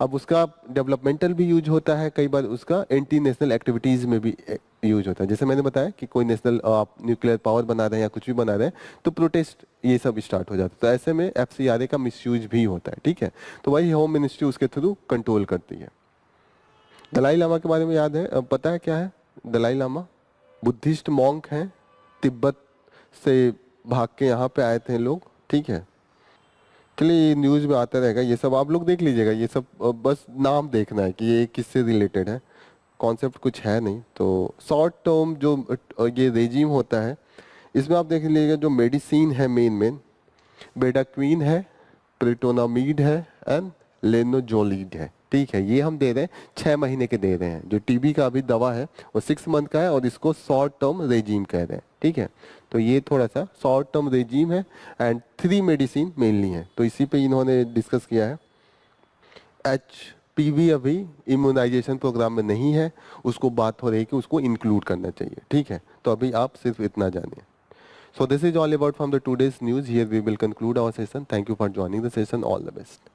अब उसका डेवलपमेंटल भी यूज होता है, कई बार उसका एंटी नेशनल एक्टिविटीज़ में भी यूज होता है। जैसे मैंने बताया कि कोई नेशनल आप न्यूक्लियर पावर बना रहे हैं या कुछ भी बना रहे हैं, तो प्रोटेस्ट ये सब स्टार्ट हो जाता है। तो ऐसे में एफसीआरए का मिसयूज भी होता है, ठीक है। तो वही होम मिनिस्ट्री उसके थ्रू कंट्रोल करती है। दलाई लामा के बारे में याद है, अब पता है क्या है दलाई लामा? बुद्धिस्ट मॉन्क हैं, तिब्बत से भाग के यहाँ पे आए थे लोग, ठीक है। चलिए ये न्यूज़ में आता रहेगा, ये सब आप लोग देख लीजिएगा, ये सब बस नाम देखना है कि ये किससे रिलेटेड है, कॉन्सेप्ट कुछ है नहीं। तो शॉर्ट टर्म जो ये रेजिम होता है, इसमें आप देख लीजिएगा जो मेडिसिन है मेन बेडाक्वीन है, प्रिटोनामीड है एंड लेनोजोलिड है, ठीक है। ये हम दे रहे हैं 6 महीने के दे रहे हैं। जो टीबी का अभी दवा है वो 6 मंथ का है और इसको शॉर्ट टर्म रेजिम कह रहे हैं, ठीक है। तो ये थोड़ा सा शॉर्ट टर्म रेजिम है एंड 3 मेडिसिन मेनली है, तो इसी पे इन्होंने डिस्कस किया है। HPV अभी इम्यूनाइजेशन प्रोग्राम में नहीं है, उसको बात हो रही है कि उसको इंक्लूड करना चाहिए, ठीक है। तो अभी आप सिर्फ इतना जानिए। So this is all about from the today's news. Here we will conclude our session. Thank you for joining the session. All the best.